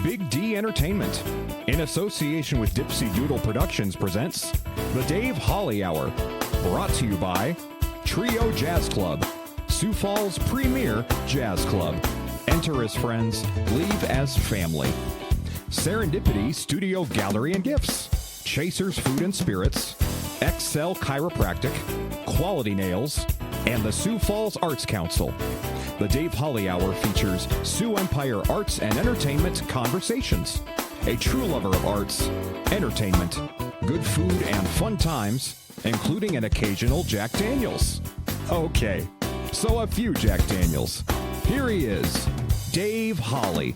Big D Entertainment, in association with Dipsy Doodle Productions, presents The Dave Holly Hour, brought to you by Trio Jazz Club, Sioux Falls' premier jazz club. Enter as friends, leave as family. Serendipity Studio Gallery and Gifts, Chasers Food and Spirits, Excel Chiropractic, Quality Nails, and the Sioux Falls Arts Council. The Dave Holly Hour features Sioux Empire Arts and Entertainment Conversations. A true lover of arts, entertainment, good food, and fun times, including an occasional Jack Daniels. Okay, so a few Jack Daniels. Here he is, Dave Holly.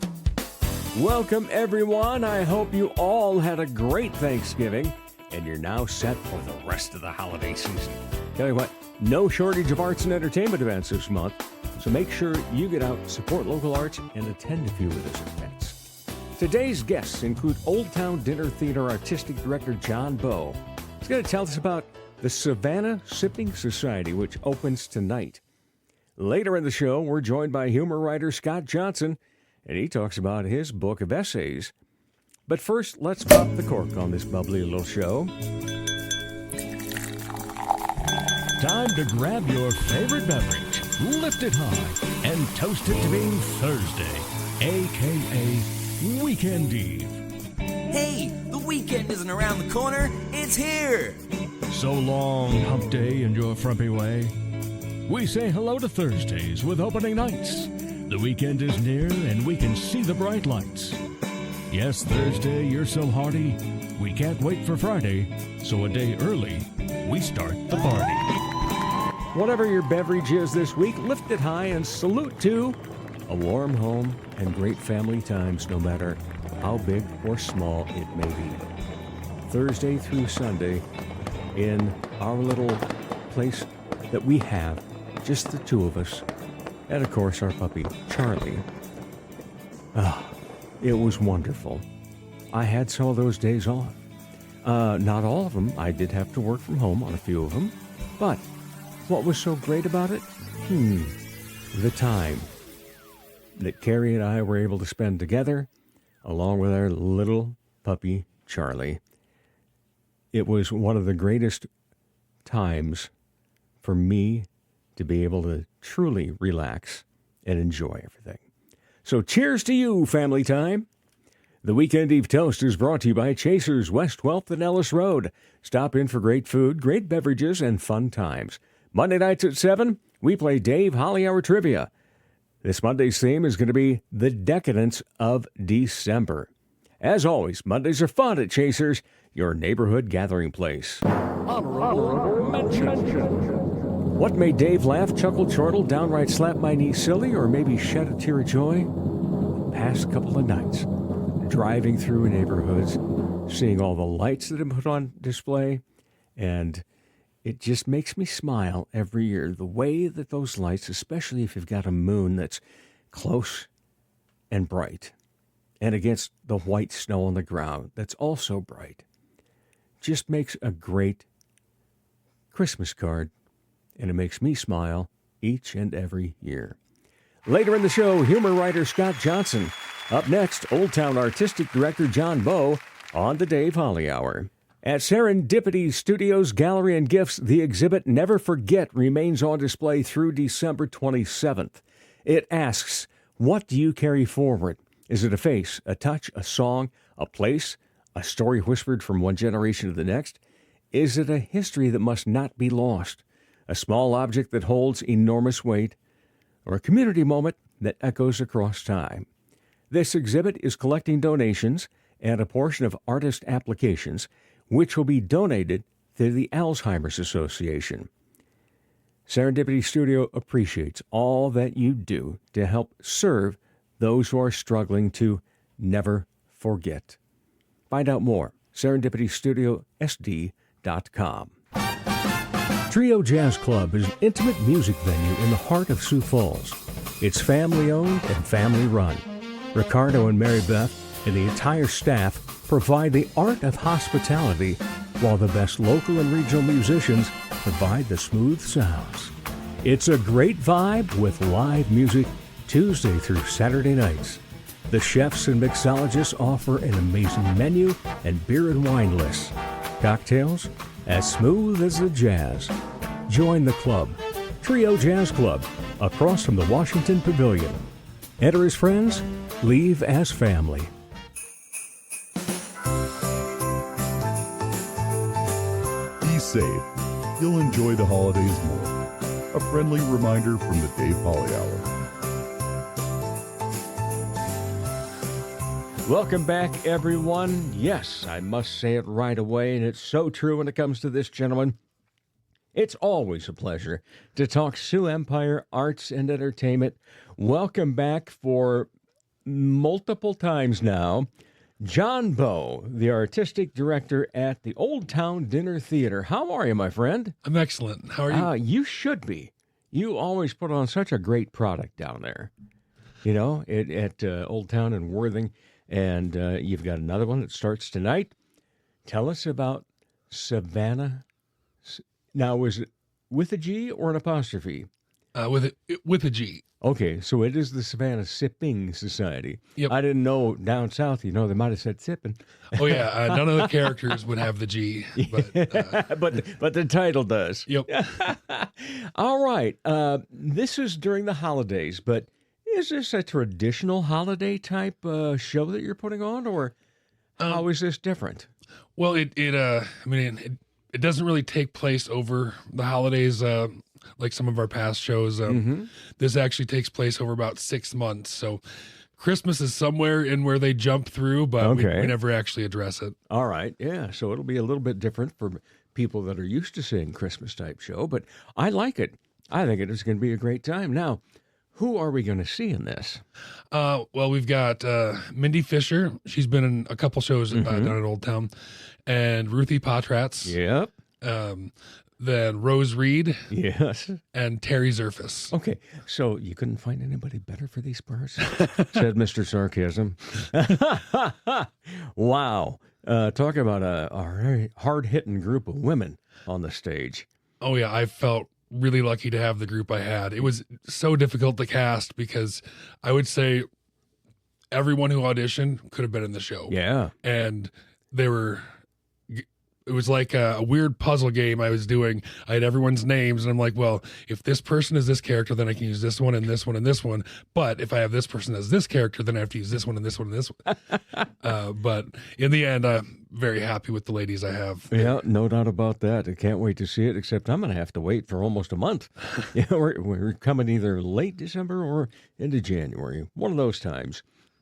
Welcome, everyone. I hope you all had a great Thanksgiving, and you're now set for the rest of the holiday season. Tell you what, no shortage of arts and entertainment events this month, so make sure you get out, support local arts, and attend a few of those events. Today's guests include Old Town Dinner Theater Artistic Director John Boe. He's going to tell us about the Savannah Sipping Society, which opens tonight. Later in the show, we're joined by humor writer Scott Johnson, and he talks about his book of essays. But first, let's pop the cork on this bubbly little show. Time to grab your favorite beverage, lift it high, and toast it to being Thursday, a.k.a. Weekend Eve. Hey, the weekend isn't around the corner, it's here! So long, hump day and your frumpy way. We say hello to Thursdays with opening nights. The weekend is near and we can see the bright lights. Yes, Thursday, you're so hearty, we can't wait for Friday, so a day early, we start the party. Whatever your beverage is this week, lift it high and salute to a warm home and great family times, no matter how big or small it may be. Thursday through Sunday in our little place that we have, just the two of us, and of course our puppy, Charlie. It was wonderful. I had some of those days off. Not all of them. I did have to work from home on a few of them. But what was so great about it? The time that Carrie and I were able to spend together, along with our little puppy, Charlie. It was one of the greatest times for me to be able to truly relax and enjoy everything. So cheers to you, family time. The Weekend Eve Toast is brought to you by Chasers, West 12th and Ellis Road. Stop in for great food, great beverages, and fun times. Monday nights at 7, we play Dave Holly Hour Trivia. This Monday's theme is going to be the decadence of December. As always, Mondays are fun at Chasers, your neighborhood gathering place. Honorable mention. What made Dave laugh, chuckle, chortle, downright slap my knee silly, or maybe shed a tear of joy? The past couple of nights, driving through neighborhoods, seeing all the lights that have been put on display, and it just makes me smile every year. The way that those lights, especially if you've got a moon that's close and bright, and against the white snow on the ground that's also bright, just makes a great Christmas card. And it makes me smile each and every year. Later in the show, humor writer Scott Johnson. Up next, Old Town Artistic Director John Boe on the Dave Holly Hour. At Serendipity Studios Gallery and Gifts, the exhibit Never Forget remains on display through December 27th. It asks, what do you carry forward? Is it a face, a touch, a song, a place, a story whispered from one generation to the next? Is it a history that must not be lost? A small object that holds enormous weight, or a community moment that echoes across time. This exhibit is collecting donations and a portion of artist applications, which will be donated to the Alzheimer's Association. Serendipity Studio appreciates all that you do to help serve those who are struggling to never forget. Find out more, serendipitystudiosd.com. Trio Jazz Club is an intimate music venue in the heart of Sioux Falls. It's family-owned and family-run. Ricardo and Mary Beth and the entire staff provide the art of hospitality, while the best local and regional musicians provide the smooth sounds. It's a great vibe with live music Tuesday through Saturday nights. The chefs and mixologists offer an amazing menu and beer and wine lists. Cocktails as smooth as the jazz. Join the club, Trio Jazz Club, across from the Washington Pavilion. Enter as friends, leave as family. Be safe. You'll enjoy the holidays more. A friendly reminder from the Dave Holly Hour. Welcome back, everyone. Yes, I must say it right away, and it's so true when it comes to this gentleman. It's always a pleasure to talk Sioux Empire Arts and Entertainment. Welcome back for multiple times now, John Boe, the artistic director at the Old Town Dinner Theater. How are you, my friend? I'm excellent. How are you? You should be. You always put on such a great product down there, you know, at Old Town in Worthing. And you've got another one that starts tonight. Tell us about Savannah. Now, is it with a G or an apostrophe? With a G. Okay, so it is the Savannah Sipping Society. Yep. I didn't know down south, you know, they might have said sipping. Oh, yeah. None of the characters would have the G. But, but the title does. Yep. All right. This is during the holidays, but is this a traditional holiday type show that you're putting on, or how is this different? Well, it doesn't really take place over the holidays like some of our past shows. This actually takes place over about 6 months. So Christmas is somewhere in where they jump through, but we never actually address it. All right. Yeah. So it'll be a little bit different for people that are used to seeing Christmas type show, but I like it. I think it is going to be a great time. Now, who are we going to see in this? Well, we've got Mindy Fisher. She's been in a couple shows down at Old Town. And Ruthie Potratz. Yep. Then Rose Reed. Yes. And Terry Zerfus. Okay. So you couldn't find anybody better for these parts? Said Mr. Sarcasm. Wow. Talking about a very hard-hitting group of women on the stage. Oh, yeah. I felt really lucky to have the group I had. It was so difficult to cast because I would say everyone who auditioned could have been in the show. Yeah. And it was like a weird puzzle game I was doing. I had everyone's names, and I'm like, well, if this person is this character, then I can use this one and this one and this one. But if I have this person as this character, then I have to use this one and this one and this one. But in the end, I'm very happy with the ladies I have. Yeah, no doubt about that. I can't wait to see it, except I'm going to have to wait for almost a month. Yeah, we're coming either late December or into January, one of those times.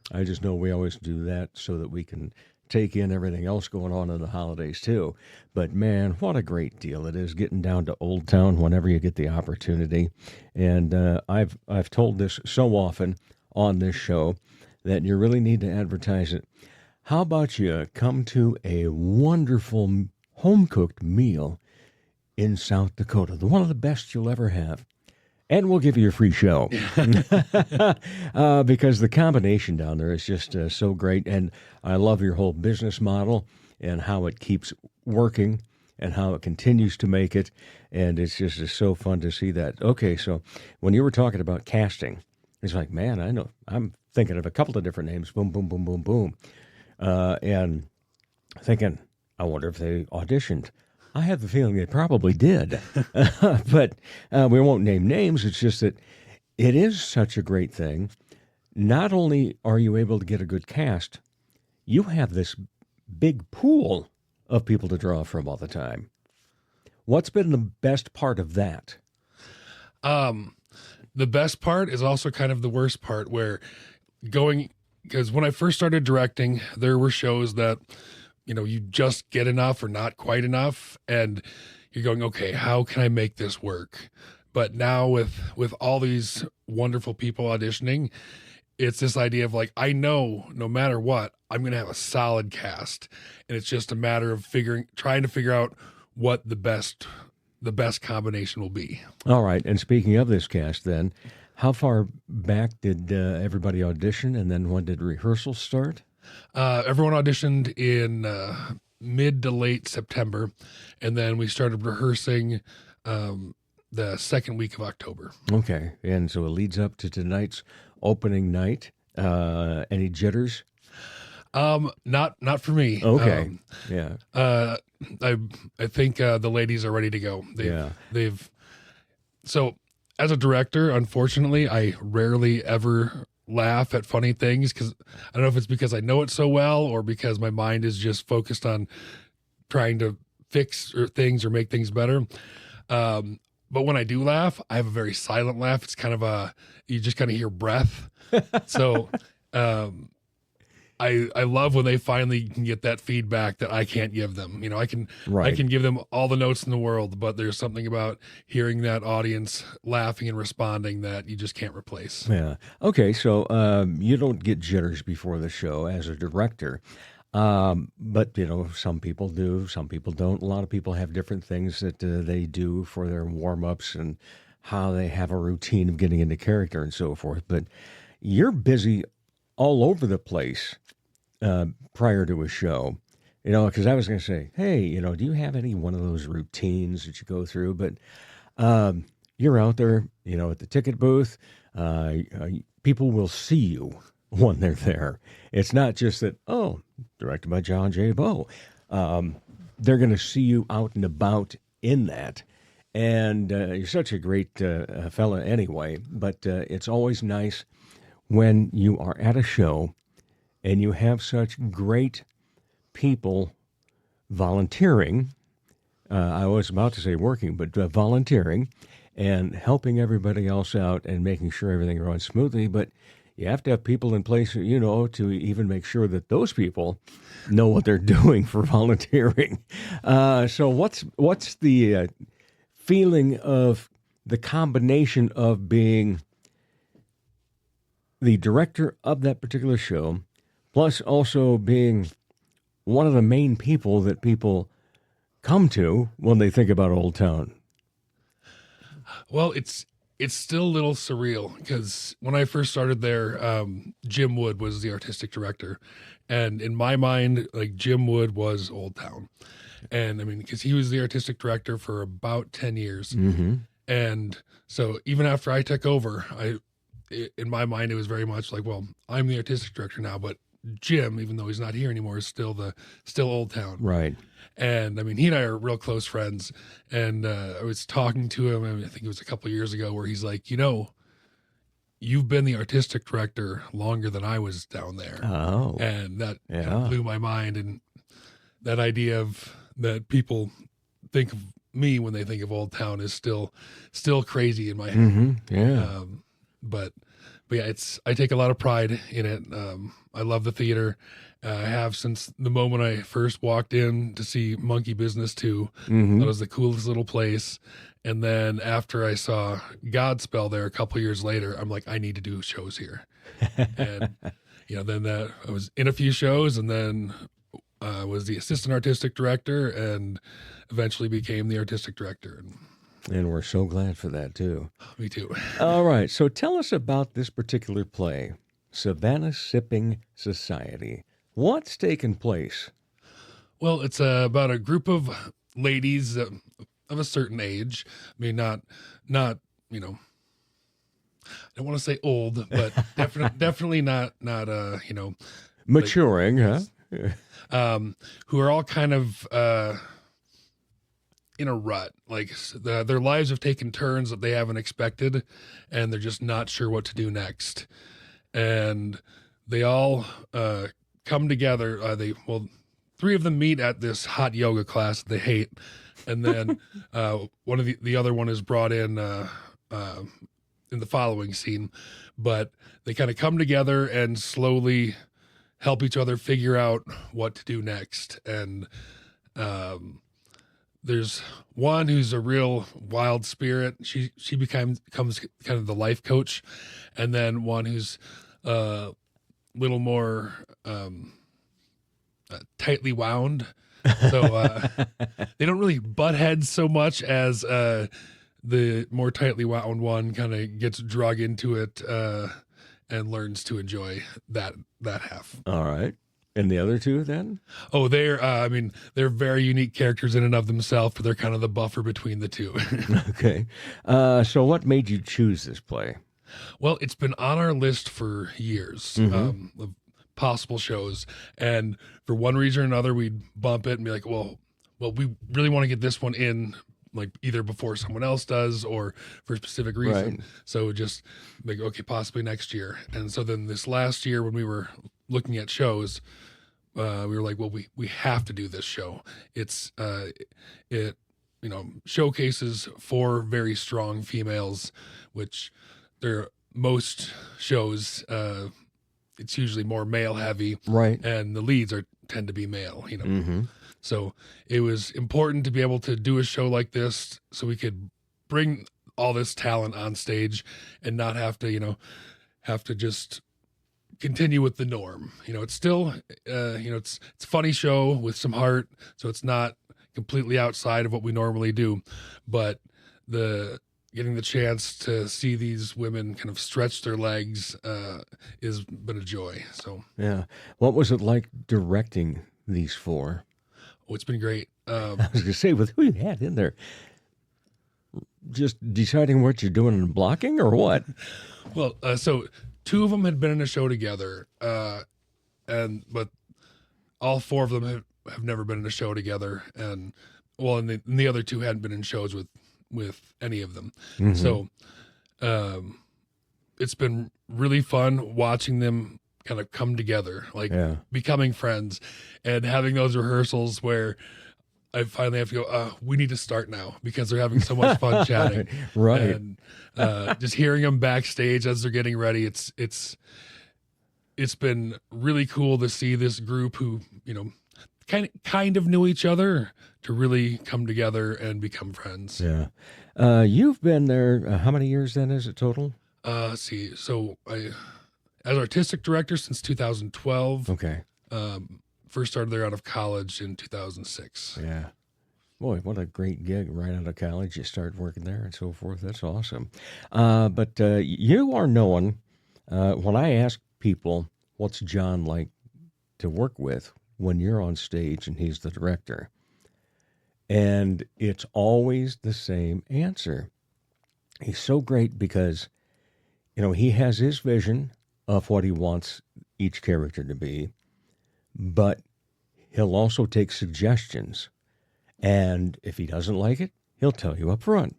I just know we always do that so that we can take in everything else going on in the holidays too. But man, what a great deal it is getting down to Old Town whenever you get the opportunity. And I've told this so often on this show that you really need to advertise it. How about you come to a wonderful home-cooked meal in South Dakota, one of the best you'll ever have. And we'll give you a free show because the combination down there is just so great. And I love your whole business model and how it keeps working and how it continues to make it. And it's just so fun to see that. Okay, so when you were talking about casting, it's like, man, I know. I'm thinking of a couple of different names. Boom, boom, boom, boom, boom. And thinking, I wonder if they auditioned. I have the feeling they probably did, but we won't name names. It's just that it is such a great thing. Not only are you able to get a good cast, you have this big pool of people to draw from all the time. What's been the best part of that? The best part is also kind of the worst part because when I first started directing, there were shows that you just get enough or not quite enough, and you're going, okay, how can I make this work? But now with all these wonderful people auditioning, it's this idea of like, I know no matter what, I'm going to have a solid cast, and it's just a matter of trying to figure out what the best combination will be. All right, and speaking of this cast then, how far back did everybody audition, and then when did rehearsals start? Everyone auditioned in mid to late September, and then we started rehearsing the second week of October. Okay, and so it leads up to tonight's opening night Any jitters? Not for me. Okay. Yeah. I think the ladies are ready to go. Yeah. So as a director, unfortunately, I rarely ever laugh at funny things because I don't know if it's because I know it so well or because my mind is just focused on trying to fix things or make things better. But when I do laugh, I have a very silent laugh. It's kind of you just kind of hear breath. So, I love when they finally can get that feedback that I can't give them. You know, I can give them all the notes in the world, but there's something about hearing that audience laughing and responding that you just can't replace. Yeah. Okay. So you don't get jitters before the show as a director. But, some people do, some people don't. A lot of people have different things that they do for their warm-ups and how they have a routine of getting into character and so forth. But you're busy all over the place prior to a show, because I was going to say, hey, do you have any one of those routines that you go through? But you're out there, at the ticket booth. People will see you when they're there. It's not just that, directed by John Boe. They're going to see you out and about in that. And you're such a great fella anyway, but it's always nice when you are at a show and you have such great people volunteering. I was about to say working, but volunteering and helping everybody else out and making sure everything runs smoothly. But you have to have people in place, to even make sure that those people know what they're doing for volunteering. So what's the feeling of the combination of being the director of that particular show, plus also being one of the main people that people come to when they think about Old Town? Well, it's still a little surreal because when I first started there, Jim Wood was the artistic director. And in my mind, like Jim Wood was Old Town. And I mean, because he was the artistic director for about 10 years. Mm-hmm. And so even after I took over, in my mind, it was very much like, well, I'm the artistic director now, but Jim, even though he's not here anymore, is still Old Town. Right. And I mean, he and I are real close friends. And I was talking to him, I think it was a couple of years ago, where he's like, you've been the artistic director longer than I was down there. Oh. And that kind of blew my mind. And that idea of that people think of me when they think of Old Town is still crazy in my head. Mm-hmm. Yeah. But yeah, I take a lot of pride in it. I love the theater. I have since the moment I first walked in to see Monkey Business 2. Mm-hmm. That was the coolest little place. And then after I saw Godspell there a couple years later, I'm like, I need to do shows here. And then I was in a few shows, and then I was the assistant artistic director, and eventually became the artistic director. And we're so glad for that too. Me too. All right. So tell us about this particular play, Savannah Sipping Society. What's taken place? Well, it's about a group of ladies of a certain age. I mean, not I don't want to say old, but definitely not Maturing, like, huh? Who are all kind of in a rut. Like their lives have taken turns that they haven't expected, and they're just not sure what to do next. And they all come together. Three of them meet at this hot yoga class that they hate, and then one of the other one is brought in the following scene. But they kind of come together and slowly help each other figure out what to do next. And there's one who's a real wild spirit. She becomes kind of the life coach, and then one who's a little more tightly wound. So they don't really butt heads so much as the more tightly wound one kind of gets drug into it and learns to enjoy that half. All right. And the other two then? Oh, they're very unique characters in and of themselves, but they're kind of the buffer between the two. Okay. So what made you choose this play? Well, it's been on our list for years of possible shows, and for one reason or another, we'd bump it and be like, well, we really want to get this one in, like either before someone else does or for a specific reason. Right. So just like, okay, possibly next year. And so then this last year when we were looking at shows, we were like, well, we have to do this show. It's it showcases 4 very strong females, which there most shows it's usually more male heavy, Right. and the leads tend to be male, So it was important to be able to do a show like this so we could bring all this talent on stage and not have to just continue with the norm. It's still it's a funny show with some heart, so it's not completely outside of what we normally do, but getting the chance to see these women kind of stretch their legs has been a joy. So Yeah. What was it like directing these 4? it's been great. I was going to say, with who you had in there, just deciding what you're doing in blocking or what? Well, so 2 of them had been in a show together, but all 4 of them have never been in a show together, and the other 2 hadn't been in shows with any of them. So it's been really fun watching them kind of come together, like becoming friends, and having those rehearsals where I finally have to go, we need to start now because they're having so much fun chatting. Right. And just hearing them backstage as they're getting ready, it's been really cool to see this group who, kind of knew each other to really come together and become friends. Yeah. You've been there, how many years then is it total? Let's see. So I, as artistic director since 2012, Okay. first started there out of college in 2006. Yeah. Boy, what a great gig right out of college. You start working there and so forth. That's awesome. But you are known, when I ask people, what's John like to work with when you're on stage and he's the director? And it's always the same answer. He's so great because, he has his vision of what he wants each character to be, but he'll also take suggestions. And if he doesn't like it, he'll tell you up front.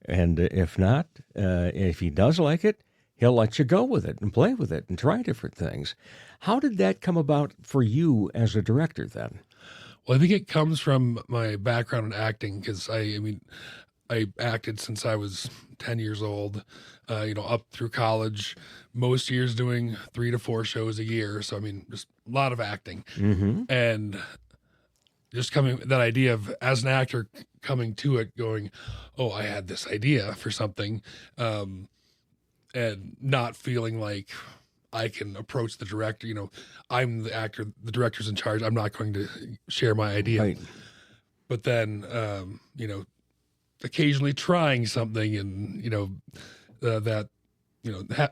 And if not, if he does like it, he'll let you go with it and play with it and try different things. How did that come about for you as a director then? Well, I think it comes from my background in acting because I acted since I was 10 years old, up through college, most years doing 3 to 4 shows a year. So, just a lot of acting. And just that idea of, as an actor, coming to it going, oh, I had this idea for something, and not feeling like I can approach the director. I'm the actor, the director's in charge. I'm not going to share my idea. Right. But then, occasionally trying something and,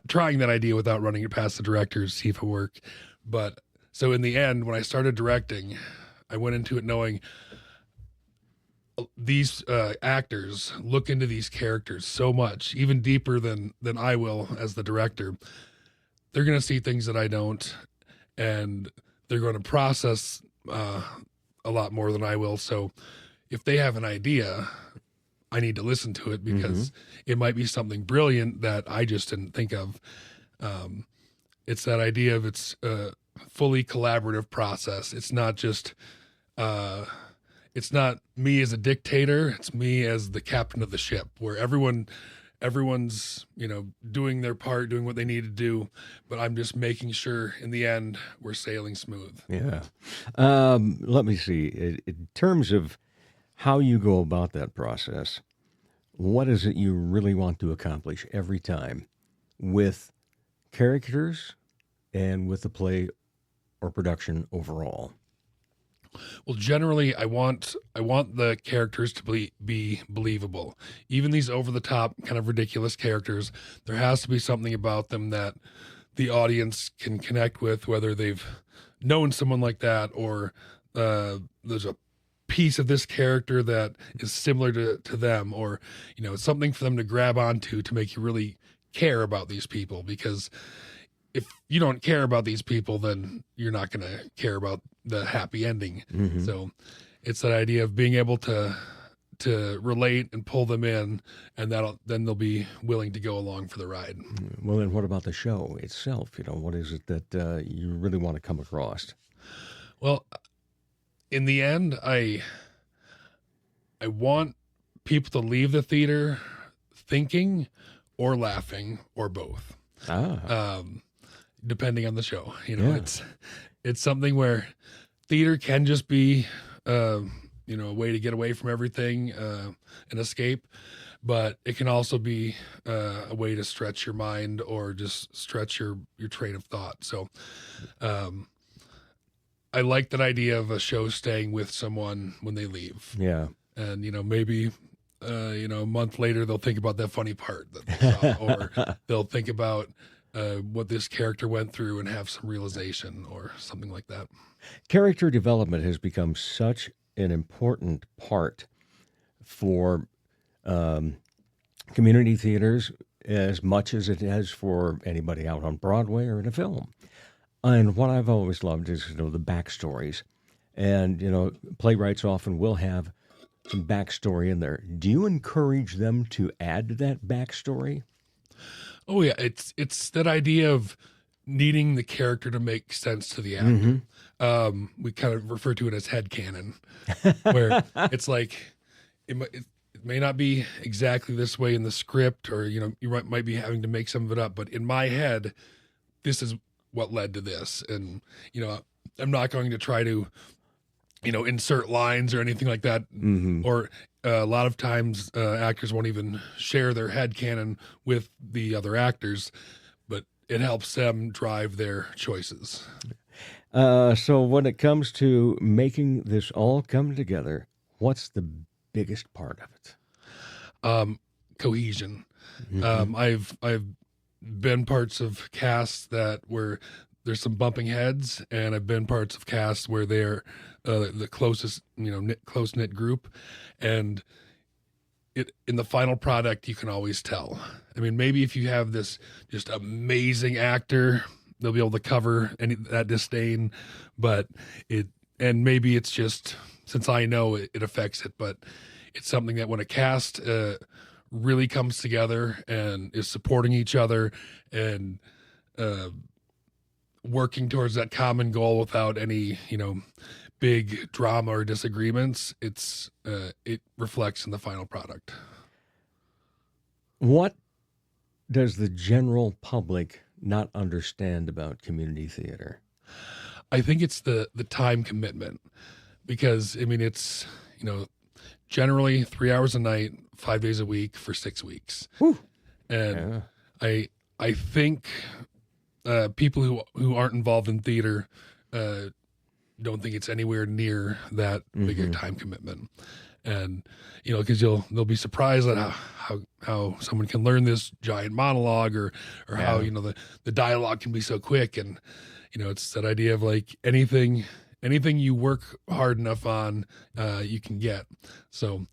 trying that idea without running it past the director to see if it worked. But so in the end, when I started directing, I went into it knowing these actors look into these characters so much, even deeper than I will as the director. They're going to see things that I don't, and they're going to process a lot more than I will. So if they have an idea, I need to listen to it because it might be something brilliant that I just didn't think of. It's that idea of it's a fully collaborative process. It's not just, it's not me as a dictator. It's me as the captain of the ship, where everyone's, doing their part, doing what they need to do, but I'm just making sure in the end we're sailing smooth. Yeah. Let me see. In terms of how you go about that process, what is it you really want to accomplish every time with characters and with the play or production overall? Well, generally, I want the characters to be believable. Even these over-the-top, kind of ridiculous characters, there has to be something about them that the audience can connect with, whether they've known someone like that or there's a piece of this character that is similar to them, or something for them to grab onto to make you really care about these people, because if you don't care about these people, then you're not going to care about the happy ending. So it's that idea of being able to relate and pull them in, and then they'll be willing to go along for the ride. Well, then what about the show itself? What is it that you really want to come across? Well, in the end, I want people to leave the theater thinking or laughing or both. Depending on the show. It's something where theater can just be a way to get away from everything, and escape, but it can also be a way to stretch your mind or just stretch your train of thought. So I like that idea of a show staying with someone when they leave. Yeah. And maybe a month later they'll think about that funny part that they saw, or they'll think about what this character went through and have some realization or something like that. Character development has become such an important part for community theaters as much as it has for anybody out on Broadway or in a film. And what I've always loved is, the backstories. And, playwrights often will have some backstory in there. Do you encourage them to add to that backstory? Oh yeah, it's that idea of needing the character to make sense to the actor. We kind of refer to it as headcanon, where it's like it may not be exactly this way in the script, or you might be having to make some of it up, but in my head, this is what led to this, and I'm not going to try to insert lines or anything like that, or a lot of times actors won't even share their headcanon with the other actors, but it helps them drive their choices. So when it comes to making this all come together, what's the biggest part of it? Cohesion. I've been parts of casts where there's some bumping heads, and I've been parts of casts where they're the closest, close knit group, and in the final product you can always tell. I mean, maybe if you have this just amazing actor, they'll be able to cover that disdain, but maybe it's just, since I know it affects it, but it's something that when a cast really comes together and is supporting each other and working towards that common goal without any, big drama or disagreements, it reflects in the final product. What does the general public not understand about community theater? I think it's the time commitment, because it's generally 3 hours a night, 5 days a week for 6 weeks. Whew. And yeah. I think people who aren't involved in theater don't think it's anywhere near that big a time commitment. And because they'll be surprised at how someone can learn this giant monologue, or how the dialogue can be so quick. And it's that idea of like anything you work hard enough on, you can get. So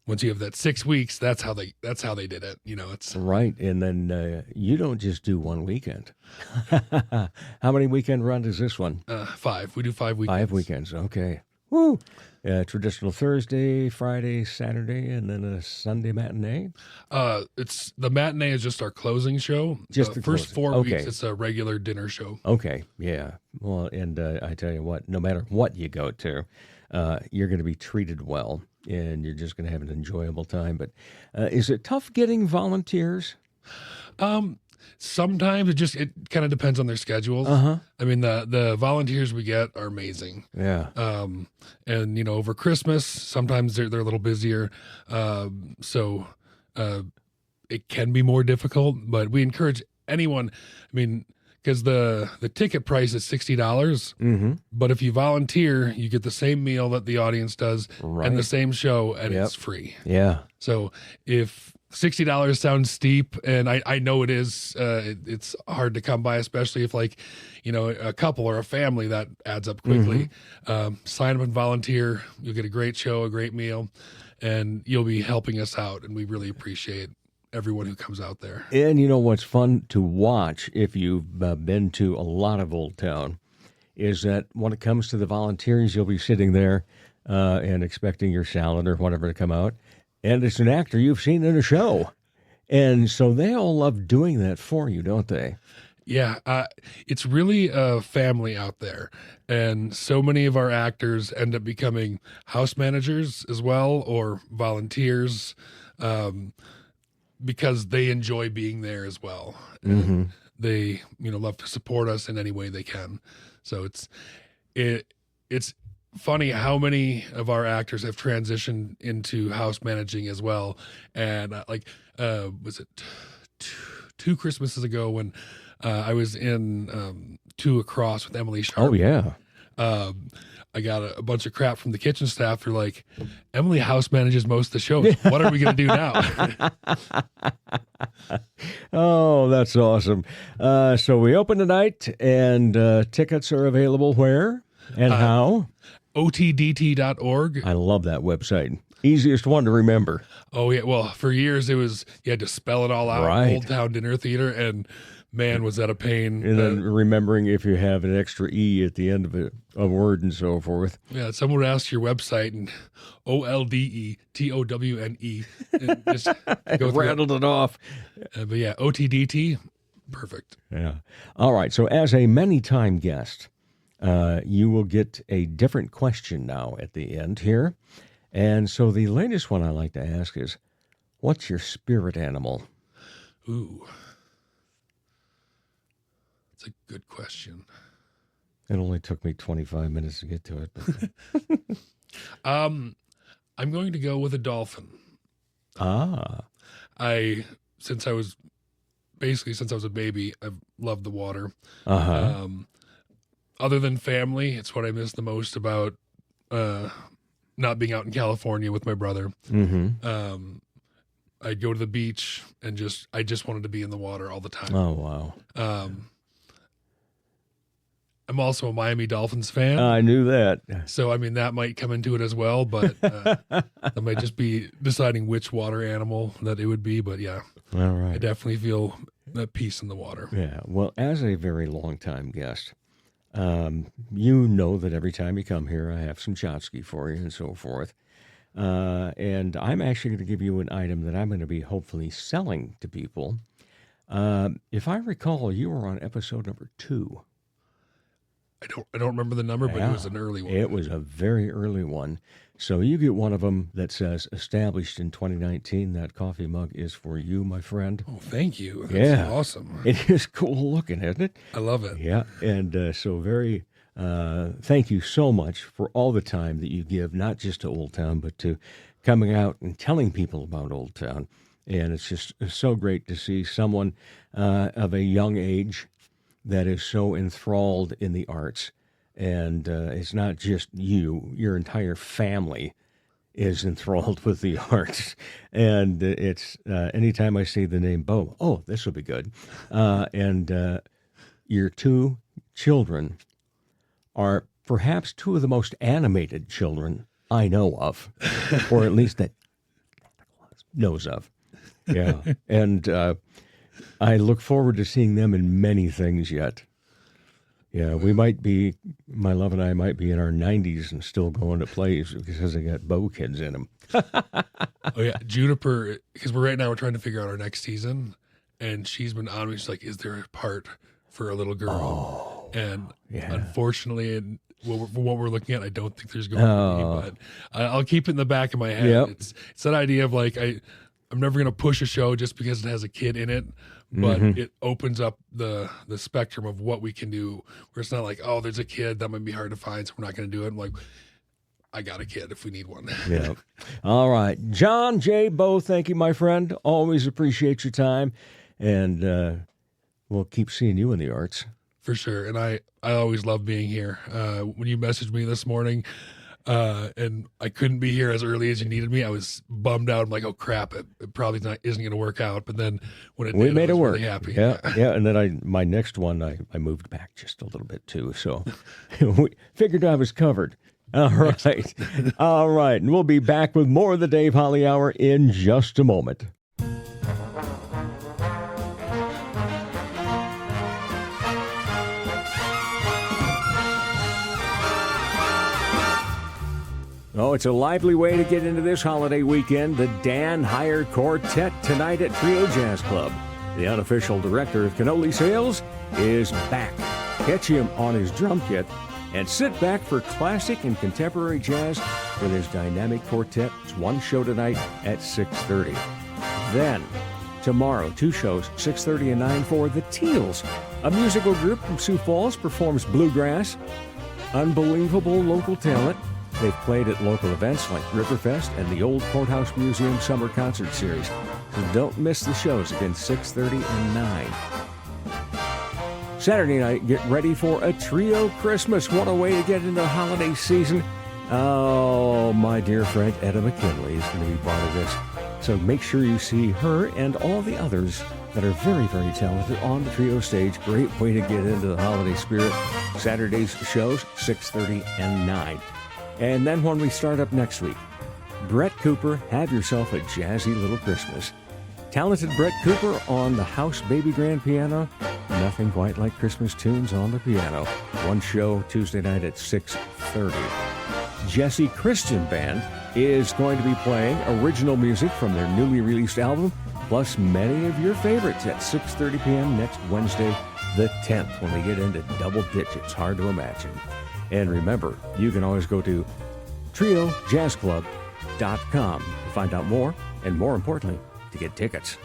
once you have that 6 weeks, that's how they did it. It's right. And then you don't just do one weekend. How many weekend runs is this one? 5. We do 5 weekends. 5 weekends. Okay. Woo. Traditional Thursday, Friday, Saturday, and then a Sunday matinee. It's the matinee is just our closing show. Just the first closing. 4 weeks, it's a regular dinner show. Okay, yeah. Well, and I tell you what, no matter what you go to, you're going to be treated well, and you're just going to have an enjoyable time. But is it tough getting volunteers? Sometimes it kind of depends on their schedules. I mean, the volunteers we get are amazing. Yeah. And over Christmas, sometimes they're a little busier. So it can be more difficult, but we encourage anyone. I mean, because the ticket price is $60, but if you volunteer, you get the same meal that the audience does, and the same show, and it's free. Yeah. So if $60 sounds steep, and I know it is, it's hard to come by, especially if a couple or a family, that adds up quickly. Sign up and volunteer. You'll get a great show, a great meal, and you'll be helping us out, and we really appreciate everyone who comes out there. And you know what's fun to watch if you've been to a lot of Old Town is that when it comes to the volunteers, you'll be sitting there and expecting your salad or whatever to come out. And it's an actor you've seen in a show. And so they all love doing that for you, don't they? Yeah, it's really a family out there. And so many of our actors end up becoming house managers as well, or volunteers, because they enjoy being there as well. And they, love to support us in any way they can. So it's funny how many of our actors have transitioned into house managing as well. And was it two Christmases ago when I was in Two Across with Emily Sharp? Oh, yeah. I got a bunch of crap from the kitchen staff. They're like, Emily house manages most of the shows. What are we going to do now? Oh, that's awesome. So we open tonight, and tickets are available where and how? OTDT.org. I love that website. Easiest one to remember. Oh, yeah. Well, for years, you had to spell it all out. Right. Old Town Dinner Theater. And man, was that a pain. And then remembering if you have an extra E at the end of a word and so forth. Yeah, someone would ask your website and OLDETOWNE. And just go rattled it off. But yeah, OTDT, perfect. Yeah. All right. So as a many-time guest, you will get a different question now at the end here. And so the latest one I like to ask is, what's your spirit animal? Ooh. That's a good question. It only took me 25 minutes to get to it. But... I'm going to go with a dolphin. Since I was a baby, I've loved the water. Other than family, it's what I miss the most about not being out in California with my brother. I'd go to the beach and I just wanted to be in the water all the time. Oh, wow. I'm also a Miami Dolphins fan. I knew that. So, I mean, that might come into it as well, but I might just be deciding which water animal that it would be. But yeah, all right. I definitely feel that peace in the water. Yeah. Well, as a very long-time guest, you know that every time you come here, I have some tchotchke for you and so forth. And I'm actually going to give you an item that I'm going to be hopefully selling to people. If I recall, you were on episode number 2. I don't remember the number, but it was an early one. It was a very early one. So you get one of them that says established in 2019. That coffee mug is for you, my friend. Oh, thank you. That's awesome. It is cool looking, isn't it? I love it. Yeah. And so very, thank you so much for all the time that you give, not just to Old Town, but to coming out and telling people about Old Town. And it's just so great to see someone of a young age that is so enthralled in the arts. And it's not just you, your entire family is enthralled with the arts. And it's anytime I see the name Boe, oh, this will be good. And your 2 children are perhaps 2 of the most animated children I know of, or at least that knows of. Yeah. And I look forward to seeing them in many things yet. Yeah, my love and I might be in our 90s and still going to plays because they got Boe kids in them. Oh, yeah. Juniper, because we're trying to figure out our next season, and she's been on me. She's like, is there a part for a little girl? And unfortunately, what we're looking at, I don't think there's going to be, but I'll keep it in the back of my head. Yep. It's that idea of like, I'm never going to push a show just because it has a kid in it, but it opens up the spectrum of what we can do, where it's not like, oh, there's a kid, that might be hard to find, so we're not going to do it. I'm like, I got a kid if we need one. Yeah. All right. John J. Boe, thank you, my friend. Always appreciate your time. And we'll keep seeing you in the arts. For sure. And I always love being here. When you messaged me this morning, and I couldn't be here as early as you needed me, I was bummed out. I'm like, oh crap, it probably isn't going to work out. But then when it did, made I was it work. Really happy. Yeah. And then my next one, I moved back just a little bit too. So we figured I was covered. All right. All right. And we'll be back with more of the Dave Holly Hour in just a moment. Oh, it's a lively way to get into this holiday weekend. The Dan Hire Quartet tonight at Trio Jazz Club. The unofficial director of cannoli sales is back. Catch him on his drum kit and sit back for classic and contemporary jazz with his dynamic quartet. It's one show tonight at 6:30. Then, tomorrow, 2 shows, 6:30 and 9 for The Teals. A musical group from Sioux Falls performs bluegrass. Unbelievable local talent. They've played at local events like Riverfest and the Old Courthouse Museum Summer Concert Series. So don't miss the shows, again, 6:30 and 9. Saturday night, get ready for a trio Christmas. What a way to get into the holiday season. Oh, my dear friend Etta McKinley is going to be part of this. So make sure you see her and all the others that are very, very talented on the trio stage. Great way to get into the holiday spirit. Saturday's shows, 6:30 and 9. And then when we start up next week, Brett Cooper, have yourself a jazzy little Christmas. Talented Brett Cooper on the house baby grand piano. Nothing quite like Christmas tunes on the piano. One show Tuesday night at 6:30. Jesse Christian Band is going to be playing original music from their newly released album, plus many of your favorites at 6:30 p.m. next Wednesday, the 10th, when we get into double digits. Hard to imagine. And remember, you can always go to triojazzclub.com to find out more, and more importantly, to get tickets.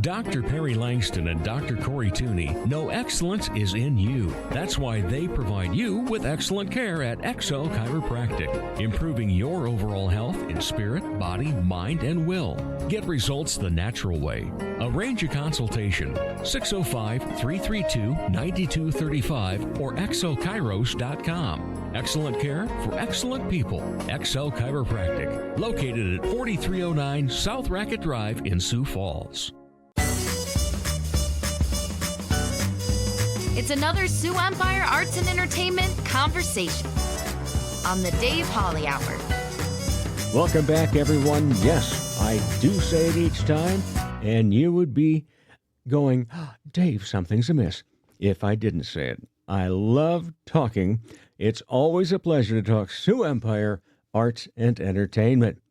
Dr. Perry Langston and Dr. Corey Tooney know excellence is in you. That's why they provide you with excellent care at XO Chiropractic, improving your overall health in spirit, body, mind, and will. Get results the natural way. Arrange a consultation, 605-332-9235 or xochiros.com. Excellent care for excellent people. XO Chiropractic, located at 4309 South Racket Drive in Sioux Falls. It's another Sioux Empire Arts and Entertainment conversation on the Dave Holly Hour. Welcome back, everyone. Yes, I do say it each time, and you would be going, Dave, something's amiss, if I didn't say it. I love talking. It's always a pleasure to talk Sioux Empire Arts and Entertainment.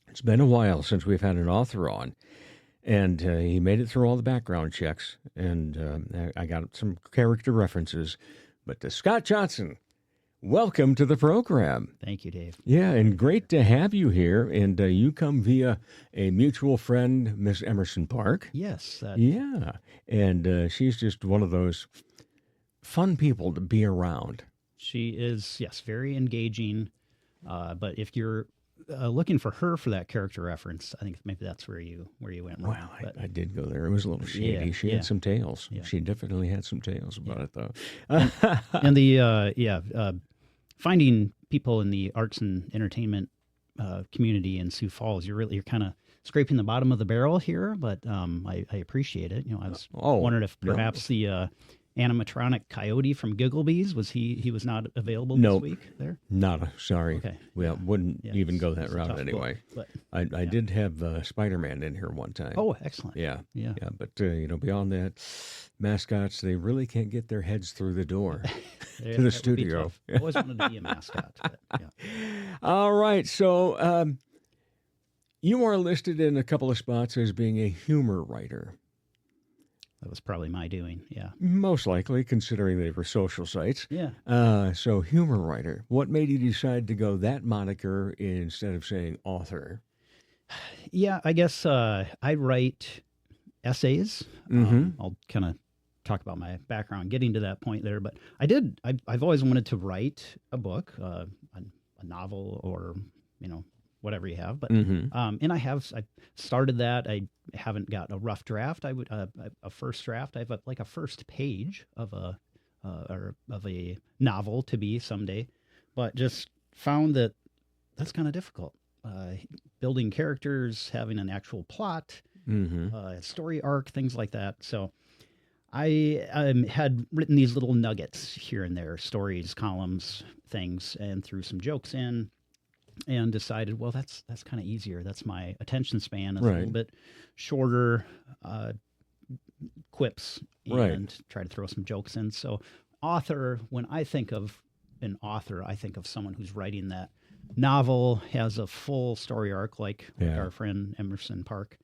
It's been a while since we've had an author on. And he made it through all the background checks, and I got some character references. But Scott Johnson, welcome to the program. Thank you, Dave. Yeah, and great to have you here. And you come via a mutual friend, Miss Emerson Park. Yes. Yeah, and she's just one of those fun people to be around. She is, yes, very engaging. But if you're looking for her for that character reference, I think maybe that's where you went wrong. Well, I did go there. It was a little shady. Yeah, She had some tales. Yeah. She definitely had some tales about it, though. And the finding people in the arts and entertainment community in Sioux Falls, you're kind of scraping the bottom of the barrel here, but I appreciate it. I was wondering if perhaps the animatronic coyote from Gigglebees, he was not available this week there? Sorry. Okay. Well, wouldn't even go that route anyway. Book, I did have Spider-Man in here one time. Oh, excellent. Yeah. Yeah. But, beyond that, mascots, they really can't get their heads through the door to the studio. I always wanted to be a mascot. But, yeah. All right. So you are listed in a couple of spots as being a humor writer. That was probably my doing, yeah. Most likely, considering they were social sites. Yeah. So humor writer. What made you decide to go that moniker instead of saying author? Yeah, I guess I write essays. I'll kind of talk about my background getting to that point there. But I've always wanted to write a book, a novel or, whatever you have. But and I started that. I haven't got a rough draft. I would a first draft. I have a first page of a novel to be someday, but just found that that's kind of difficult. Building characters, having an actual plot, story arc, things like that. So I had written these little nuggets here and there, stories, columns, things, and threw some jokes in. And decided, well, that's kind of easier. That's my attention span. It's a little bit shorter quips and try to throw some jokes in. So author, when I think of an author, I think of someone who's writing that novel, has a full story arc like our friend Emerson Park.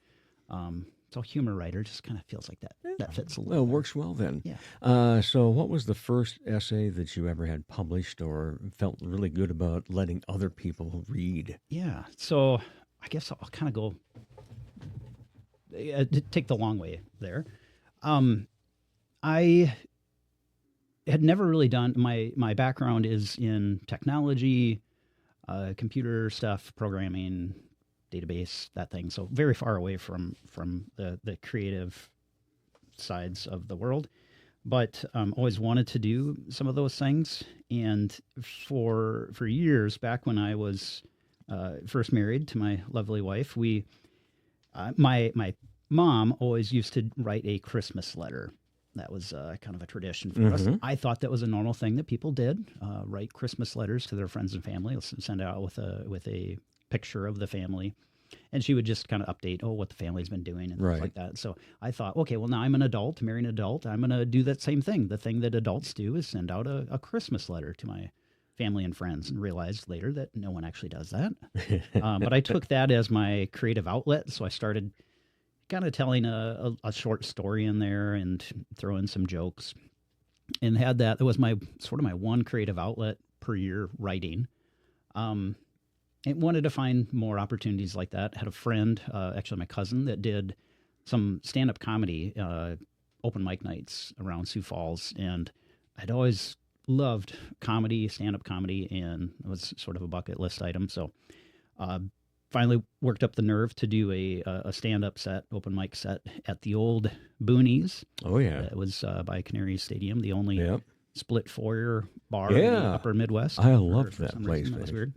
So humor writer just kind of feels like that fits a little. Well, it works well then. Yeah. So what was the first essay that you ever had published or felt really good about letting other people read? Yeah. So I guess I'll kind of go take the long way there. I had never really done my background is in technology, computer stuff, programming, database, that thing. So very far away from the creative sides of the world, but always wanted to do some of those things. And for years back when I was first married to my lovely wife, my mom always used to write a Christmas letter. That was kind of a tradition for us. I thought that was a normal thing that people did, write Christmas letters to their friends and family. Let's send it out with a picture of the family. And she would just kind of update, what the family's been doing and things like that. So I thought, okay, well, now I'm an adult, marrying an adult. I'm going to do that same thing. The thing that adults do is send out a Christmas letter to my family and friends, and realized later that no one actually does that. But I took that as my creative outlet. So I started kind of telling a short story in there and throw in some jokes, and had that. That was my one creative outlet per year, writing. I wanted to find more opportunities like that. Had a friend, actually my cousin, that did some stand-up comedy, open mic nights around Sioux Falls, and I'd always loved comedy, stand-up comedy, and it was sort of a bucket list item. So finally worked up the nerve to do a stand-up set, open mic set at the old Boonies. Oh, yeah. It was by Canary Stadium, the only split foyer bar in the upper Midwest. I loved that place. That was weird.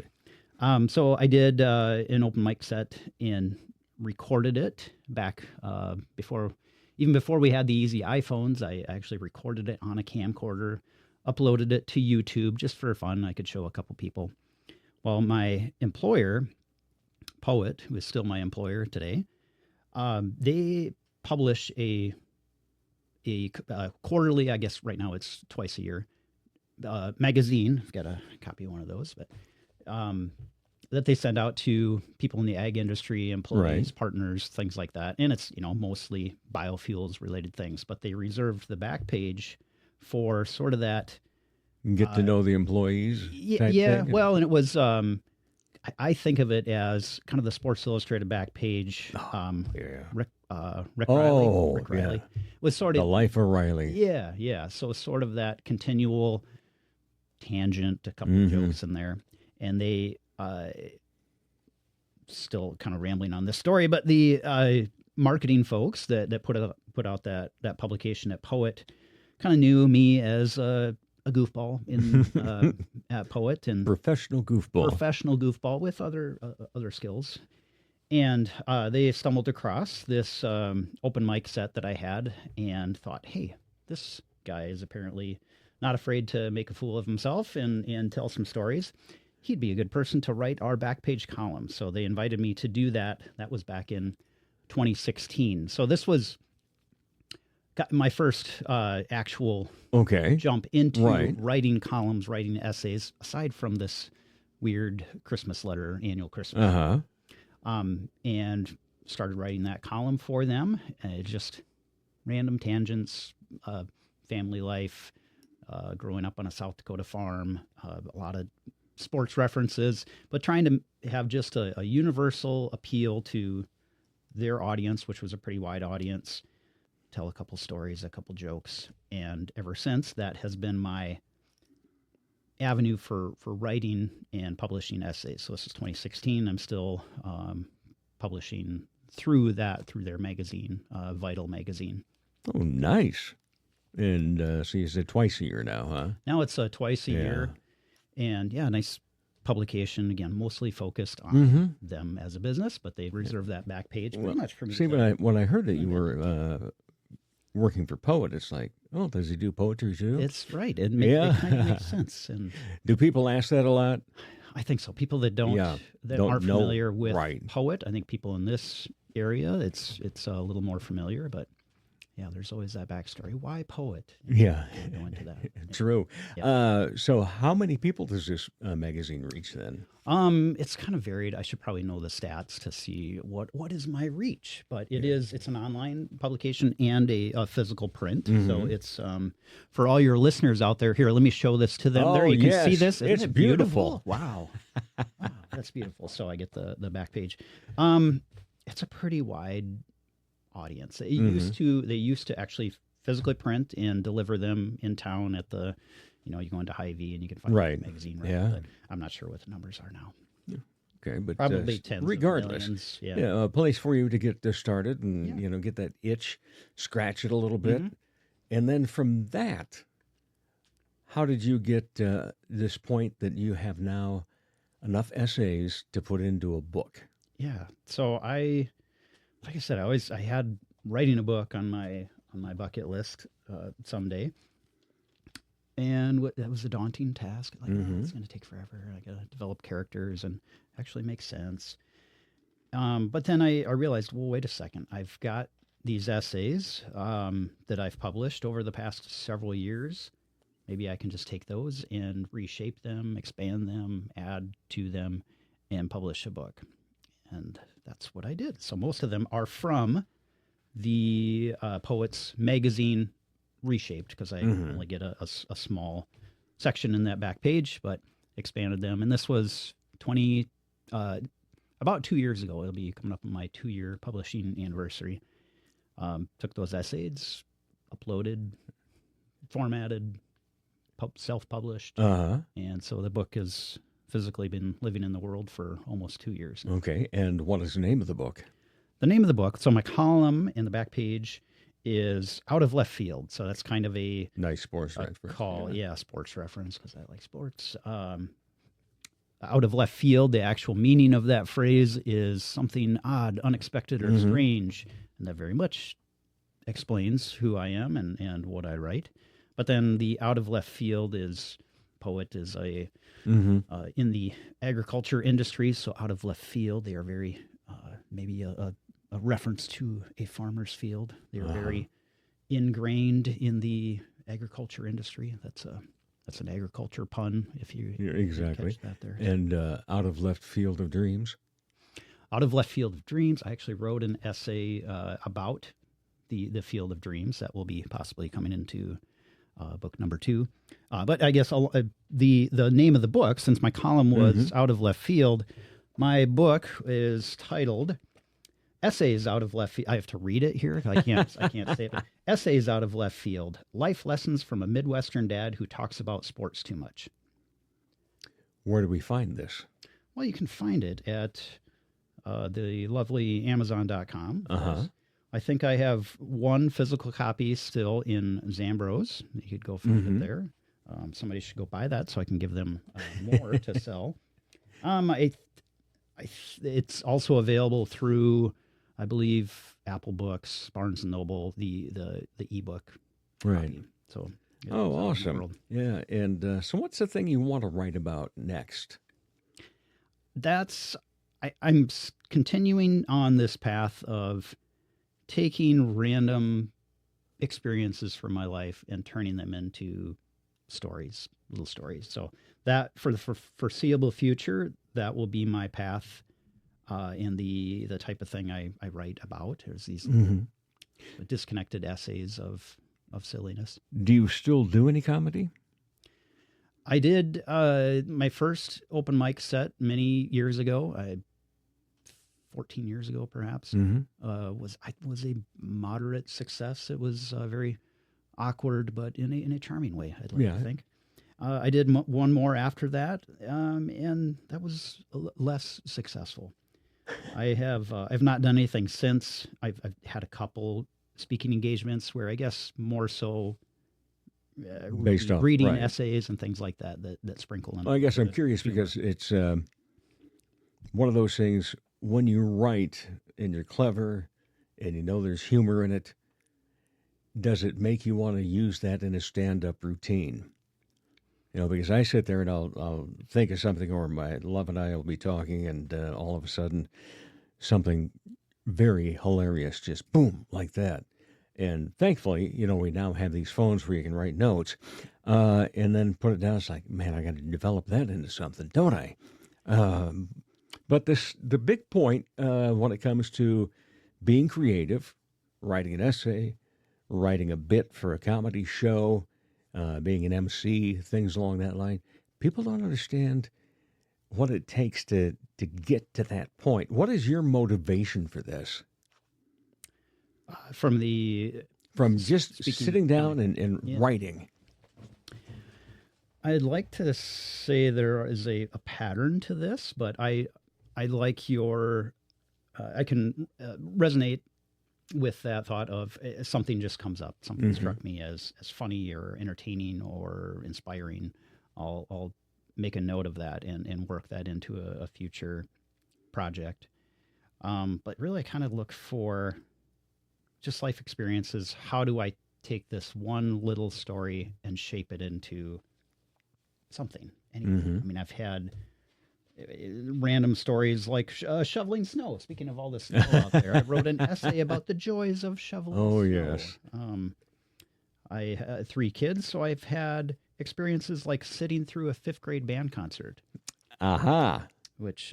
So I did an open mic set and recorded it back before we had the easy iPhones. I actually recorded it on a camcorder, uploaded it to YouTube just for fun. I could show a couple people. Well, my employer, Poet, who is still my employer today, they publish a quarterly, I guess right now it's twice a year, magazine. I've got a copy of one of those, but that they send out to people in the ag industry, employees, partners, things like that. And it's, mostly biofuels related things, but they reserved the back page for sort of that. Get to know the employees. Yeah. Well, and it was, I think of it as kind of the Sports Illustrated back page. Rick Riley was sort of the life of Riley. Yeah. So sort of that continual tangent, a couple of jokes in there. And they still kind of rambling on this story, but the marketing folks that put out that publication at Poet kind of knew me as a goofball at Poet, and professional goofball with other skills. And they stumbled across this open mic set that I had and thought, hey, this guy is apparently not afraid to make a fool of himself and tell some stories. He'd be a good person to write our back page column. So they invited me to do that. That was back in 2016. So this was my first actual jump into writing columns, writing essays, aside from this weird Christmas letter, annual Christmas. And started writing that column for them. And it just random tangents, family life, growing up on a South Dakota farm, a lot of sports references, but trying to have just a universal appeal to their audience, which was a pretty wide audience, tell a couple stories, a couple jokes. And ever since, that has been my avenue for writing and publishing essays. So this is 2016. I'm still publishing through their magazine, Vital magazine. Oh, nice. And so you said twice a year now, huh? Now it's twice a year. And nice publication, again, mostly focused on them as a business, but they reserve that back page pretty much for me. See, when I heard that you were working for Poet, it's like, does he do poetry too? It's right. It kind of makes sense. And do people ask that a lot? I think so. People that aren't familiar with Poet, I think people in this area, it's a little more familiar, but there's always that backstory. Why poet? Yeah. Go into that. True. Yeah. So how many people does this magazine reach then? It's kind of varied. I should probably know the stats to see what is my reach, but it's an online publication and a physical print. So it's for all your listeners out there. Here, let me show this to them. Oh, there, you can see yes. this. Isn't It's it beautiful. Wow. Wow, that's beautiful. So I get the back page. It's a pretty wide audience. They used to actually physically print and deliver them in town at the, you go into Hy-Vee and you can find Right. the magazine. Yeah. But I'm not sure what the numbers are now. Okay, but Probably tens of regardless, millions, yeah. a place for you to get this started and get that itch, scratch it a little bit, and then from that, how did you get this point that you have now enough essays to put into a book? Yeah. So like I said, I had writing a book on my bucket list someday. And that was a daunting task. Like, it's going to take forever. I got to develop characters and actually make sense. But then I realized, well, wait a second. I've got these essays that I've published over the past several years. Maybe I can just take those and reshape them, expand them, add to them, and publish a book. And that's what I did. So most of them are from the Poets magazine reshaped, because I only get a small section in that back page, but expanded them. And this was about 2 years ago. It'll be coming up on my 2-year publishing anniversary. Took those essays, uploaded, formatted, self-published. And so the book has physically been living in the world for almost 2 years now. Okay, and what is the name of the book? The name of the book, so my column in the back page is Out of Left Field. So that's kind of a Nice sports reference. call. Yeah, sports reference, because I like sports. Out of left field, the actual meaning of that phrase is something odd, unexpected, or strange. And that very much explains who I am and what I write. But then the out of left field poet is in the agriculture industry. So out of left field, they are very, maybe a reference to a farmer's field. They are very ingrained in the agriculture industry. That's an agriculture pun, if you exactly catch that there. And out of left field of dreams. Out of left field of dreams, I actually wrote an essay about the field of dreams that will be possibly coming into book number 2. But I guess the name of the book, since my column was Out of Left Field, my book is titled Essays Out of Left Field. I have to read it here. I can't say it. Essays Out of Left Field. Life Lessons from a Midwestern Dad Who Talks About Sports Too Much. Where do we find this? Well, you can find it at the lovely Amazon.com. I think I have one physical copy still in Zambros. You could go find it there. Somebody should go buy that so I can give them more to sell. It's also available through, I believe, Apple Books, Barnes & Noble, the ebook. Right. Copy. So. Awesome. Yeah. And so what's the thing you want to write about next? I'm continuing on this path of taking random experiences from my life and turning them into little stories. So that for the foreseeable future, that will be my path in the type of thing I write about. There's these disconnected essays of silliness. Do you still do any comedy? I did my first open mic set many years ago. 14 years ago, perhaps, was a moderate success. It was very awkward, but in a charming way, I'd like to think. I did one more after that, and that was less successful. I've not done anything since. I've had a couple speaking engagements where I guess more so based off reading essays and things like that sprinkle in. Well, I guess I'm curious because it's one of those things. When you write and you're clever and you know there's humor in it, does it make you want to use that in a stand-up routine? Because I sit there and I'll think of something, or my love and I will be talking, and all of a sudden something very hilarious just boom like that, And thankfully, we now have these phones where you can write notes and then put it down. It's like, man, I got to develop that into something, don't I? But the big point when it comes to being creative, writing an essay, writing a bit for a comedy show, being an MC, things along that line, people don't understand what it takes to get to that point. What is your motivation for this? From just sitting down and writing. I'd like to say there is a pattern to this, but I like your I can resonate with that thought of something just comes up, something struck me as funny or entertaining or inspiring. I'll make a note of that and work that into a future project. But really, I kind of look for just life experiences. How do I take this one little story and shape it into something? Anything. I mean, I've had random stories like shoveling snow. Speaking of all the snow out there, I wrote an essay about the joys of shoveling snow. Oh, yes. I had 3 kids, so I've had experiences like sitting through a 5th grade band concert. Aha. Which,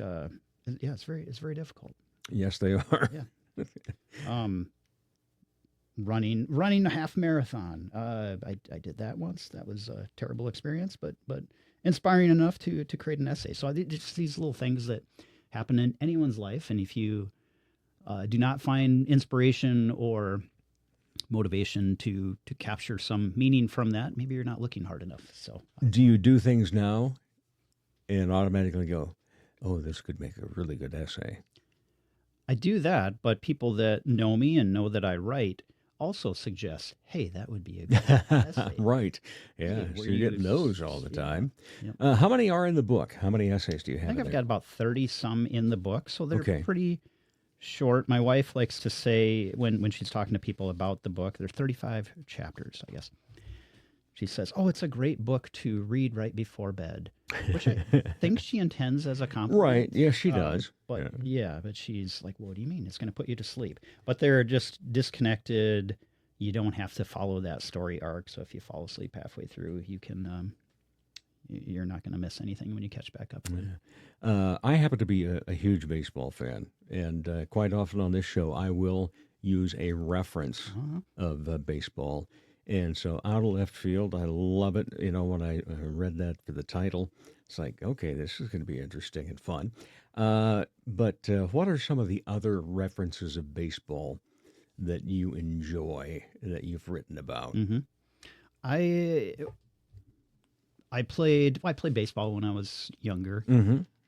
it's very difficult. Yes, they are. Yeah. Running a half marathon. I did that once. That was a terrible experience, but inspiring enough to create an essay. So just these little things that happen in anyone's life, and if you do not find inspiration or motivation to capture some meaning from that, maybe you're not looking hard enough. So, do you do things now and automatically go, "Oh, this could make a really good essay"? I do that, but people that know me and know that I write also suggest, hey, that would be a good essay. Right. Yeah. Hey, so you're getting those all the time. Yep. How many are in the book? How many essays do you have? I think I've got about 30 some in the book, so they're Okay. pretty short. My wife likes to say when she's talking to people about the book, there's 35 chapters, I guess. She says, "Oh, it's a great book to read right before bed," which I think she intends as a compliment. Right. Yeah, she does. But but she's like, "What do you mean? It's going to put you to sleep." But they're just disconnected. You don't have to follow that story arc. So if you fall asleep halfway through, you can. You're not going to miss anything when you catch back up. I happen to be a huge baseball fan, and quite often on this show, I will use a reference of baseball. And so out of left field, I love it. When I read that for the title, it's like, okay, this is going to be interesting and fun. But what are some of the other references of baseball that you enjoy, that you've written about? I played baseball when I was younger.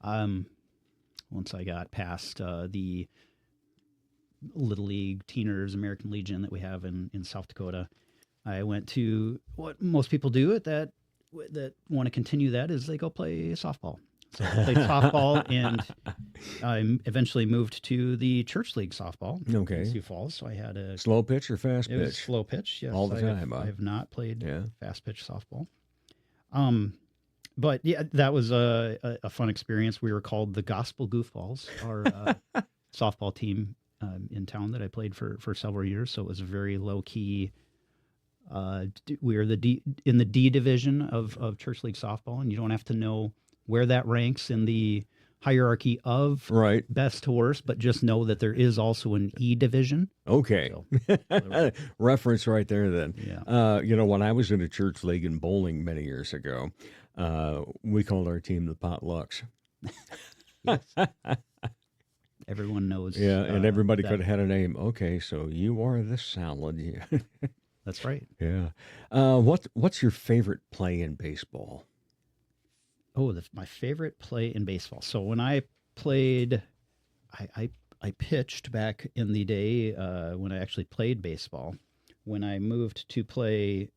Once I got past the Little League, Teeners, American Legion that we have in South Dakota, I went to what most people do that want to continue that is they go play softball. So I played softball, and I eventually moved to the church league softball in Sioux Falls. So I had a slow pitch or fast pitch? It was slow pitch, yes. All the time. I have not played fast pitch softball. But yeah, that was a fun experience. We were called the Gospel Goofballs, our softball team in town that I played for several years. So it was a very low key. We are in the D division of church league softball, and you don't have to know where that ranks in the hierarchy of best to worst, but just know that there is also an E division. Okay. So, reference right there then. Yeah. When I was in a church league in bowling many years ago, we called our team the Potlucks. Everyone knows. Yeah, and everybody could have had a name. Okay, so you are the salad. That's right. Yeah. What's your favorite play in baseball? Oh, my favorite play in baseball. So when I played, I pitched back in the day when I actually played baseball. When I moved to play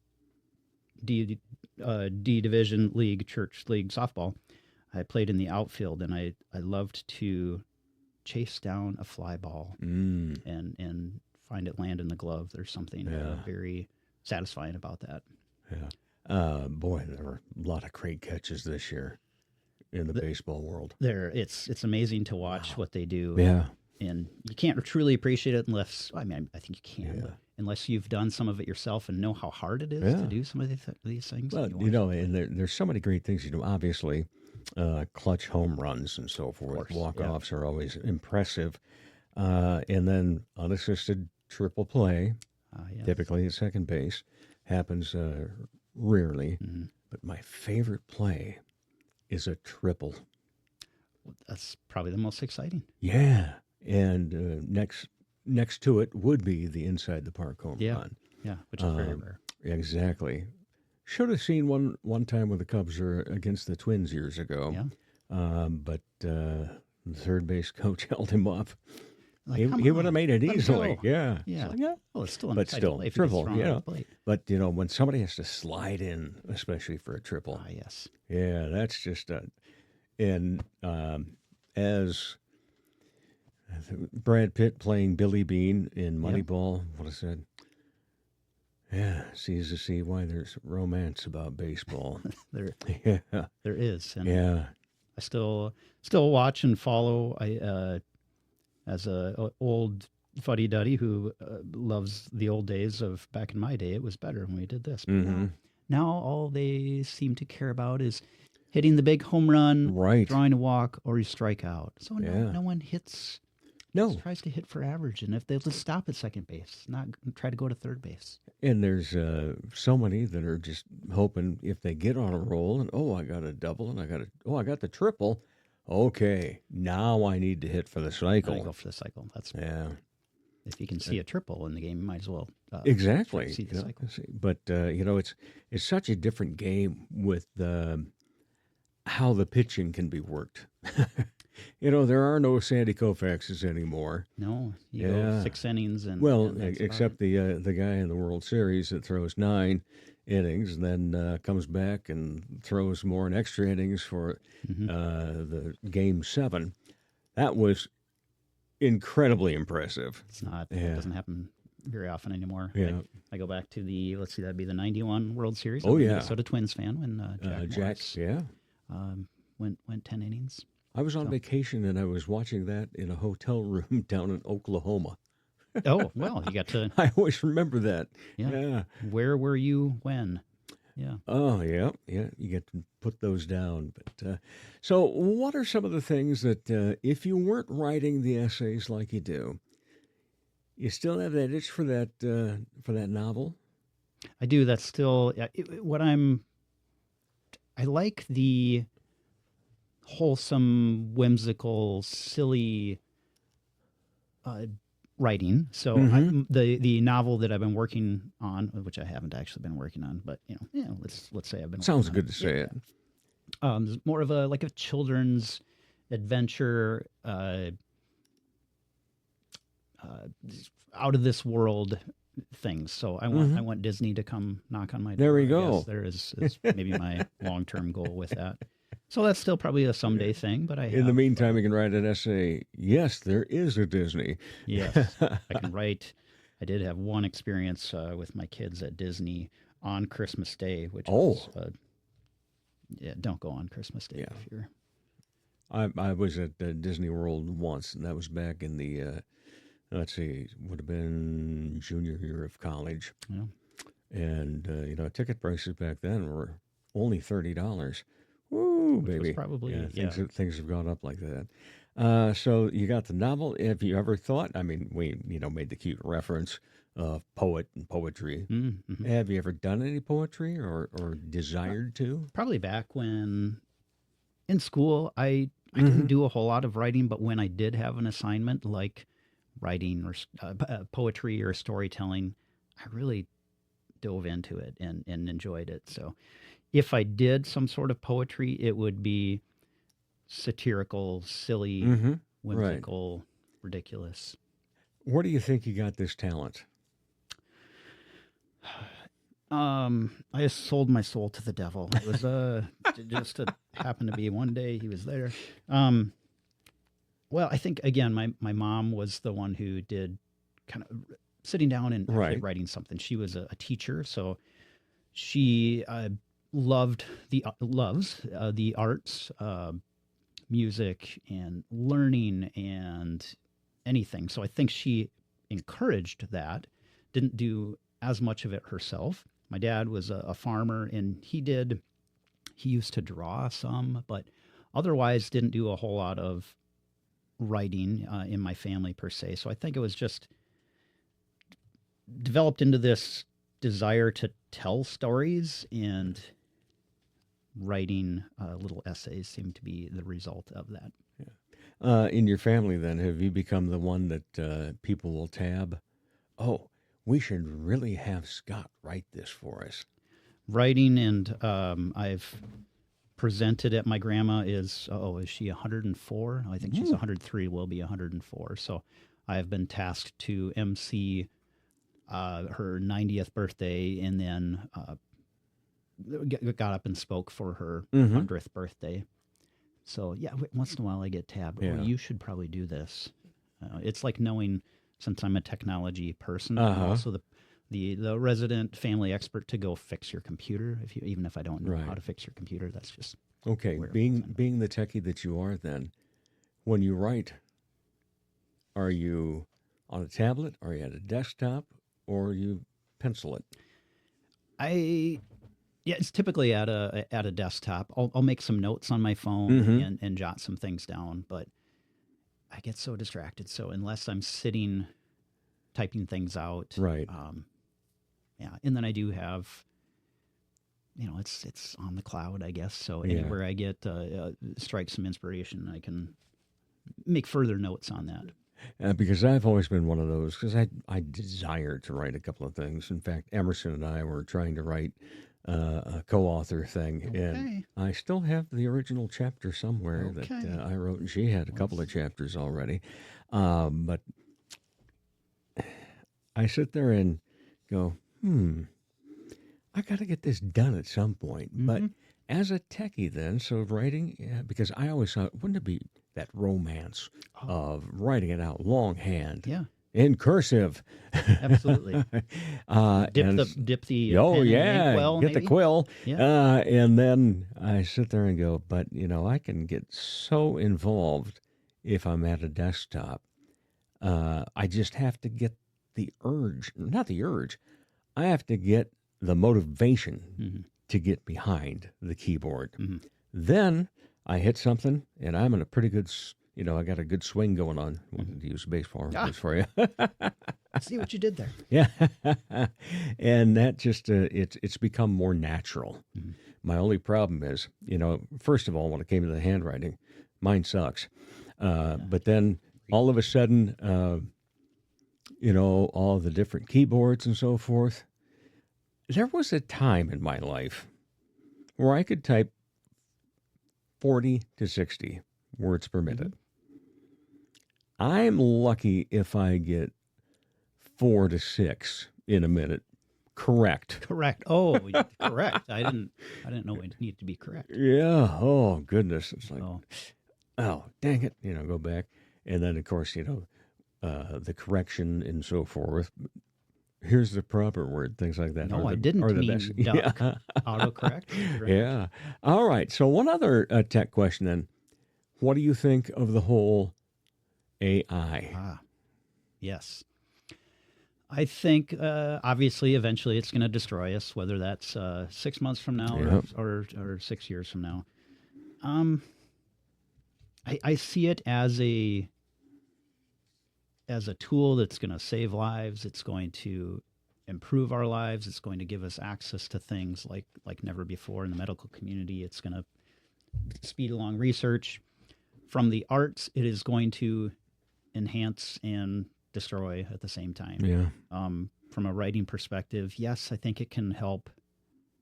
D Division League, Church League softball, I played in the outfield, and I loved to chase down a fly ball and find it land in the glove. There's something very satisfying about that. Yeah. Boy, there were a lot of great catches this year in the baseball world. It's amazing to watch what they do. Yeah. And you can't truly appreciate it I think you can, unless you've done some of it yourself and know how hard it is Yeah. to do some of these things. Well, you watch it. and there's so many great things you do. Obviously, clutch home runs and so forth. course, Walk-offs are always impressive. And then unassisted triple play, Yeah. typically at second base, happens rarely. Mhm. But my favorite play is a triple. That's probably the most exciting. Yeah. And next to it would be the inside the park home Yeah. run. Yeah, which is very Um, rare. Exactly. Should have seen one time when the Cubs were against the Twins years ago. Yeah. But the third base coach held him up. Like, He come would have on, made it let him easily. go. Yeah. Yeah. It's like, yeah. Well, it's still an But exciting still, play if he gets triple, thrown you out know. of the plate. But, when somebody has to slide in, especially for a triple, Yes. yeah, that's just and as Brad Pitt playing Billy Bean in Moneyball, what I said, yeah, sees to see why there's romance about baseball. There Yeah, is. And yeah, I still watch and follow. I as a old fuddy-duddy who loves the old days of back in my day. It was better when we did this. But now all they seem to care about is hitting the big home run, right. drawing a walk, or you strike out. So Yeah. no one hits. No, Just tries to hit for average, and if they'll just stop at second base, not try to go to third base. and there's so many that are just hoping if they get on a roll and I got a double and I got the triple. Okay, now I need to hit for the cycle. Gotta go for the cycle. That's Yeah. if you can see a triple in the game, you might as well Exactly. see the cycle. But it's such a different game with how the pitching can be worked. There are no Sandy Koufaxes anymore. No, you Yeah. go 6 innings and Well, and that's about except it. the guy in the World Series that throws 9 innings and then comes back and throws more in extra innings for the Game 7. That was incredibly impressive. It's not. Yeah. It doesn't happen very often anymore. Yeah. I go back to that'd be the 91 World Series. Oh, I'm a yeah. Minnesota Twins fan when Jack Morris, yeah. went 10 innings. I was on vacation and I was watching that in a hotel room down in Oklahoma. Oh, well, you got to. I always remember that. Yeah. Yeah. Where were you when? Yeah. Oh, yeah. Yeah. You get to put those down. But so, what are some of the things that if you weren't writing the essays like you do, you still have that itch for that novel? I do. That's still what I'm. I like the wholesome, whimsical, silly writing. So the novel that I've been working on, which I haven't actually been working on, but let's say I've been. Sounds working good on to say it. It's more of a children's adventure, out of this world things. So I want Disney to come knock on my door. There we I go. guess there is maybe my long-term goal with that. So that's still probably a someday thing, but In the meantime, you can write an essay. Yes, there is a Disney. yes, I can write. I did have one experience with my kids at Disney on Christmas Day, which was, don't go on Christmas Day if you're. I was at Disney World once, and that was back in the, let's see, would have been junior year of college. Yeah. And, ticket prices back then were only $30. Woo, Which was baby. probably, Things have gone up like that. So you got the novel. Have you ever thought, I mean, we, made the cute reference of poet and poetry. Mm-hmm. Have you ever done any poetry or desired to? Probably back when in school, I didn't do a whole lot of writing, but when I did have an assignment like writing or poetry or storytelling, I really dove into it and enjoyed it. So if I did some sort of poetry, it would be satirical, silly, whimsical, ridiculous. Where do you think you got this talent? I just sold my soul to the devil. It was just happened to be one day he was there. Well, I think again, my mom was the one who did kind of sitting down and actually writing something. She was a teacher, so she loves the arts, music, and learning and anything. So I think she encouraged that. didn't do as much of it herself. My dad was a farmer, and he used to draw some, but otherwise didn't do a whole lot of writing in my family per se. So I think it was just developed into this desire to tell stories, and writing little essays seemed to be the result of that. In your family, then, have you become the one that people will tab? Oh, we should really have Scott write this for us. Writing, and I've presented at my grandma is she 104? I think she's 103, will be 104. So I have been tasked to MC her 90th birthday, and then got up and spoke for her 100th birthday. So, yeah, once in a while I get tabbed. Yeah. Well, you should probably do this. It's like knowing, since I'm a technology person, Uh-huh. I'm also the resident family expert to go fix your computer. Even if I don't know how to fix your computer, that's just Okay, where it being the techie that you are, then, when you write, are you on a tablet, are you at a desktop, or you pencil it? Yeah, it's typically at a desktop. I'll make some notes on my phone and jot some things down, but I get so distracted. So unless I'm sitting typing things out, Right. Yeah, and then I do have, it's on the cloud, I guess. So Yeah. anywhere I get strike some inspiration, I can make further notes on that. Because I've always been one of those, because I desire to write a couple of things. In fact, Emerson and I were trying to write a co-author thing, and I still have the original chapter somewhere that I wrote, and she had a couple of chapters already. But I sit there and go, I got to get this done at some point. But as a techie then, so writing, because I always thought, wouldn't it be that romance of writing it out longhand? Yeah. In cursive. Absolutely. Dip the pen in the inkwell, get the maybe? quill. Yeah. And then I sit there and go, but, I can get so involved if I'm at a desktop. I just have to get not the urge, I have to get the motivation to get behind the keyboard. Then I hit something, and I'm in a pretty good, I got a good swing going on. To use baseball reference for you. See what you did there. Yeah. And that just, it's become more natural. My only problem is, first of all, when it came to the handwriting, mine sucks. But then all of a sudden, all the different keyboards and so forth. There was a time in my life where I could type 40 to 60 words per minute. I'm lucky if I get 4 to 6 in a minute. Correct. Correct. Oh, correct. I didn't know it needed to be correct. Yeah. Oh, goodness. It's like, oh, dang it. Go back. And then, of course, the correction and so forth. Here's the proper word, things like that. No, I didn't mean duck. Autocorrect. Yeah. All right. So one other tech question then. What do you think of the whole AI? Yes. I think, obviously, eventually it's going to destroy us, whether that's 6 months from now or 6 years from now. I see it as a tool that's going to save lives. It's going to improve our lives. It's going to give us access to things like never before in the medical community. It's going to speed along research. From the arts, it is going to enhance and destroy at the same time. Yeah. From a writing perspective, yes, I think it can help.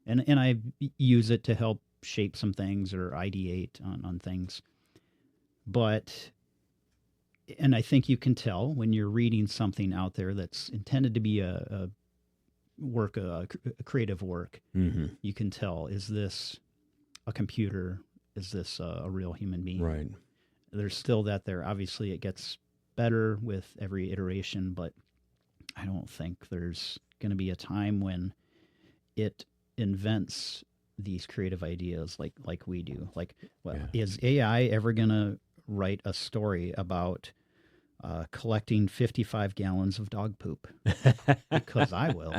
And I use it to help shape some things or ideate on things. And I think you can tell when you're reading something out there that's intended to be a creative work. You can tell, is this a computer? Is this a real human being? Right. There's still that there. Obviously, it gets better with every iteration, but I don't think there's going to be a time when it invents these creative ideas like we do. Is AI ever going to write a story about collecting 55 gallons of dog poop because I will.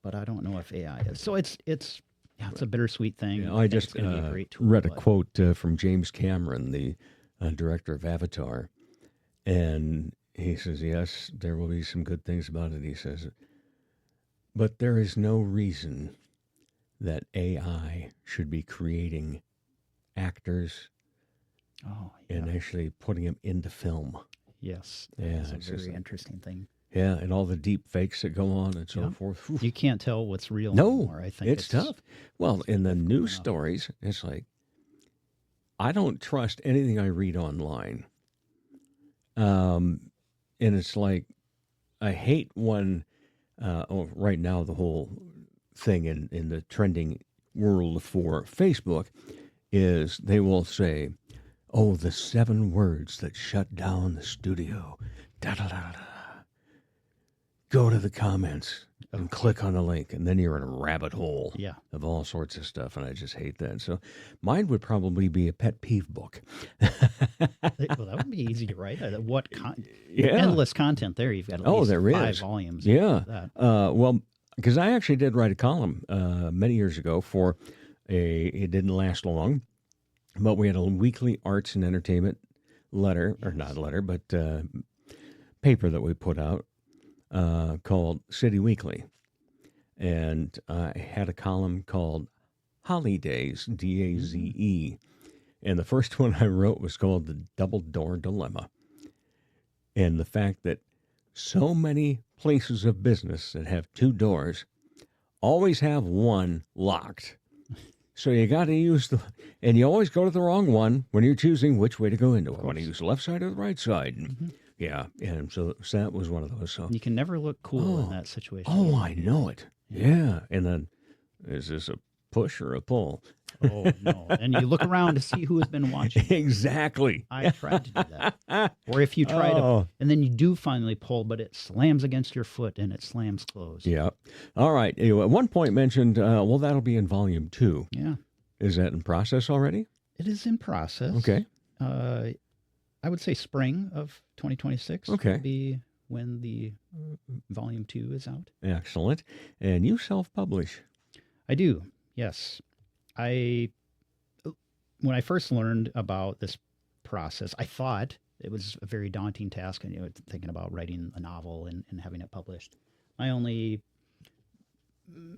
But I don't know if AI is. So it's a bittersweet thing. You know, I just it's gonna be a great tool, read a but- quote from James Cameron, the director of Avatar, and he says, yes, there will be some good things about it, he says, but there is no reason that AI should be creating actors Oh, yeah. and actually putting them into film. Yes. Yeah, That's a it's just very like- interesting thing. Yeah, and all the deep fakes that go on and so Yeah. forth. Oof. You can't tell what's real No, anymore. I think it's tough. Well, in the difficult news enough. stories, it's like, I don't trust anything I read online. And it's like, I hate when, right now, the whole thing in the trending world for Facebook is they will say, oh, the 7 words that shut down the studio. Da-da-da-da. Go to the comments and click on the link, and then you're in a rabbit hole Yeah. of all sorts of stuff, and I just hate that. So mine would probably be a pet peeve book. Well, that would be easy to write. Yeah. Endless content there. You've got at Oh, least there 5 is. volumes. Yeah. of that. Well, because I actually did write a column many years ago for it didn't last long, but we had a weekly arts and entertainment letter, or not letter, but paper that we put out called City Weekly. And I had a column called Holidays, D-A-Z-E. And the first one I wrote was called The Double Door Dilemma. And the fact that so many places of business that have 2 doors always have one locked. So you got to use and you always go to the wrong one when you're choosing which way to go into it. Want to use the left side or the right side? And yeah, and so that was one of those. So You can never look cool in that situation. oh, I know it. Yeah, and then is this a push or a pull? Oh, no. And you look around to see who has been watching. Exactly. I tried to do that. Or if you try Oh. to, and then you do finally pull, but it slams against your foot and it slams closed. Yeah. All right. You at one point mentioned, well, that'll be in volume 2. Yeah. Is that in process already? It is in process. Okay. I would say spring of 2026 Okay. would be when the volume 2 is out. Excellent. And you self-publish. I do. Yes. When I first learned about this process, I thought it was a very daunting task, and thinking about writing a novel and having it published. My only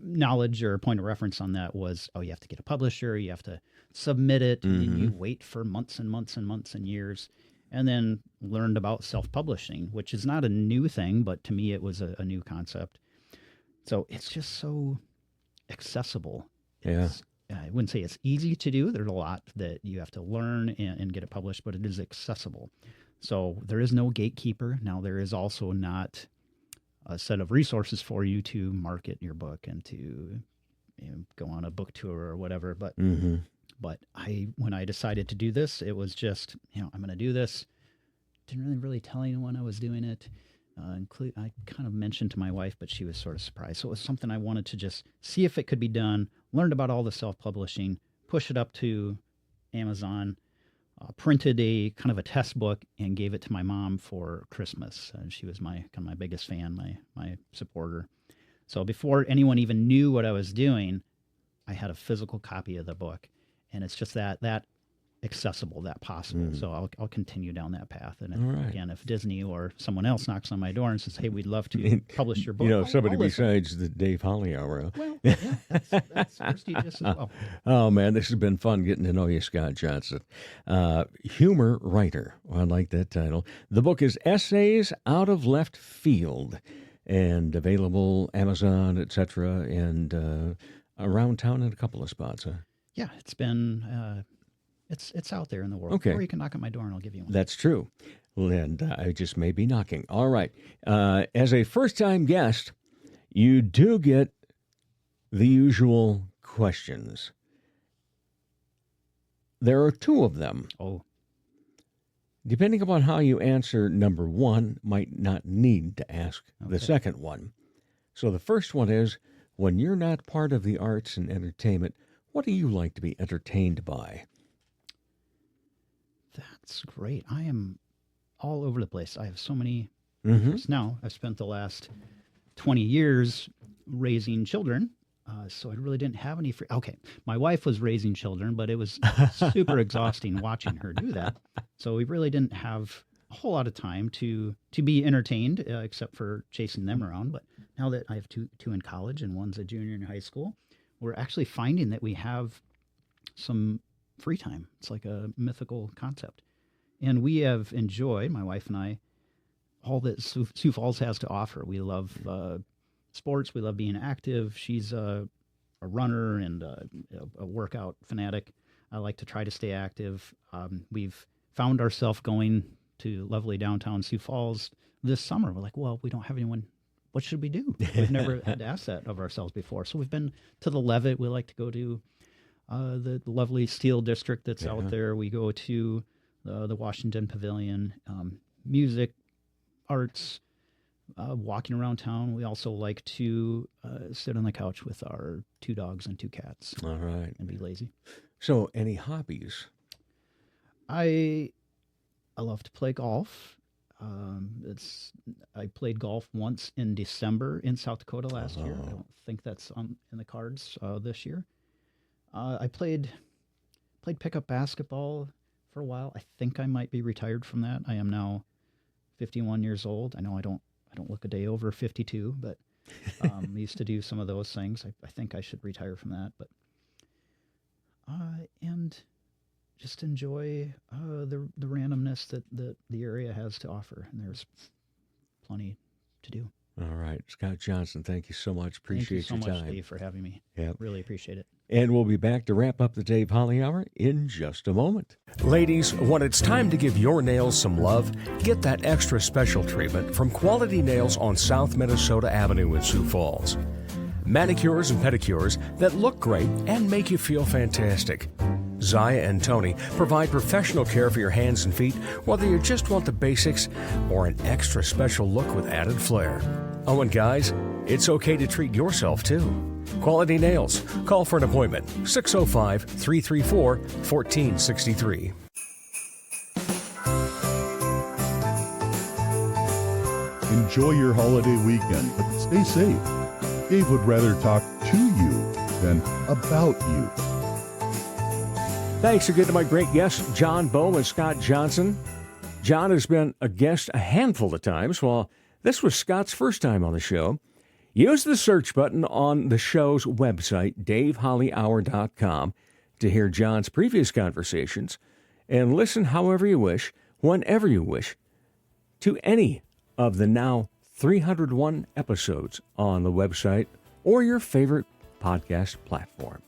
knowledge or point of reference on that was, you have to get a publisher, you have to submit it, and then you wait for months and months and months and years, and then learned about self-publishing, which is not a new thing, but to me it was a new concept. So it's just so accessible. I wouldn't say it's easy to do. There's a lot that you have to learn and get it published, but it is accessible. So there is no gatekeeper. Now, there is also not a set of resources for you to market your book and to go on a book tour or whatever. But but when I decided to do this, it was just, I'm going to do this. Didn't really tell anyone I was doing it. I kind of mentioned to my wife, but she was sort of surprised. So it was something I wanted to just see if it could be done, learned about all the self-publishing, push it up to Amazon, printed a kind of a test book, and gave it to my mom for Christmas. She was my biggest fan, my supporter. So before anyone even knew what I was doing, I had a physical copy of the book. And it's just that accessible, that possible. So I'll continue down that path. And again, if Disney or someone else knocks on my door and says, "Hey, we'd love to publish your book," somebody I'll listen. besides the Dave Holly Hour. Well, yeah, that's prestigious as well. Oh man, this has been fun getting to know you, Scott Johnson, humor writer. I like that title. The book is Essays Out of Left Field, and available Amazon, etc., and around town in a couple of spots. Yeah, it's been. It's out there in the world. Okay. Or you can knock on my door and I'll give you one. That's true. And I just may be knocking. All right. As a first-time guest, you do get the usual questions. There are 2 of them. Oh, Depending upon how you answer number 1, might not need to ask the second one. So the first one is, when you're not part of the arts and entertainment, what do you like to be entertained by? that's great. I am all over the place. I have so many interests now. I've spent the last 20 years raising children. So I really didn't have any free. Okay, my wife was raising children, but it was super exhausting watching her do that. So we really didn't have a whole lot of time to be entertained, except for chasing them around. But now that I have two in college and one's a junior in high school, we're actually finding that we have some free time. It's like a mythical concept, and we have enjoyed, my wife and I, all that Sioux Falls has to offer. We love sports. We love being active. She's a runner and a workout fanatic. I like to try to stay active. We've found ourselves going to lovely downtown Sioux Falls this summer. We're like, well, we don't have anyone. What should we do? We've never had to ask that of ourselves before. So we've been to the Levitt. We like to go to the lovely Steel District that's out there. We go to the Washington Pavilion, music, arts, walking around town. We also like to sit on the couch with our 2 dogs and 2 cats. All right. And be lazy. So, any hobbies? I love to play golf. I played golf once in December in South Dakota last year. I don't think that's in the cards this year. I played pickup basketball for a while. I think I might be retired from that. I am now 51 years old. I know I don't look a day over 52, but I used to do some of those things. I think I should retire from that, but and just enjoy the randomness that the area has to offer, and there's plenty to do. All right, Scott Johnson, thank you so much. Appreciate your time. Thank you so much, Dave, for having me. Yeah, really appreciate it. And we'll be back to wrap up the Dave Holly Hour in just a moment. Ladies, when it's time to give your nails some love, get that extra special treatment from Quality Nails on South Minnesota Avenue in Sioux Falls. Manicures and pedicures that look great and make you feel fantastic. Zaya and Tony provide professional care for your hands and feet, whether you just want the basics or an extra special look with added flair. Oh, and guys, it's okay to treat yourself too. Quality Nails. Call for an appointment. 605-334-1463. Enjoy your holiday weekend, but stay safe. Dave would rather talk to you than about you. Thanks again to my great guests, John Boe and Scott Johnson. John has been a guest a handful of times, while this was Scott's first time on the show. Use the search button on the show's website, davehollyhour.com, to hear John's previous conversations, and listen however you wish, whenever you wish, to any of the now 301 episodes on the website or your favorite podcast platform.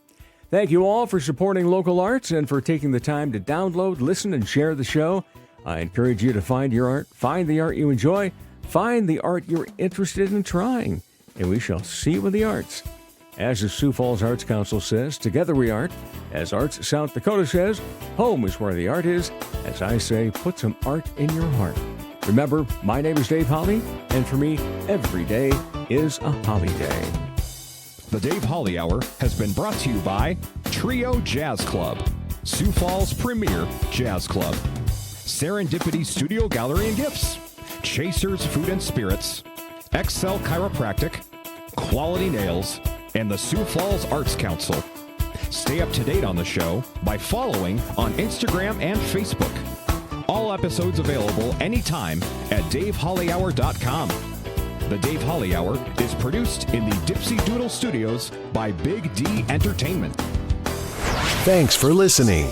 Thank you all for supporting local arts and for taking the time to download, listen, and share the show. I encourage you to find your art, find the art you enjoy, find the art you're interested in trying, and we shall see you in the arts. As the Sioux Falls Arts Council says, together we art. As Arts South Dakota says, home is where the art is. As I say, put some art in your heart. Remember, my name is Dave Holly, and for me, every day is a holiday. The Dave Holly Hour has been brought to you by Trio Jazz Club, Sioux Falls' premier jazz club, Serendipity Studio Gallery and Gifts, Chasers Food and Spirits, Excel Chiropractic, Quality Nails, and the Sioux Falls Arts Council. Stay up to date on the show by following on Instagram and Facebook. All episodes available anytime at davehollyhour.com. The Dave Holly Hour is produced in the Dipsy Doodle Studios by Big D Entertainment. Thanks for listening.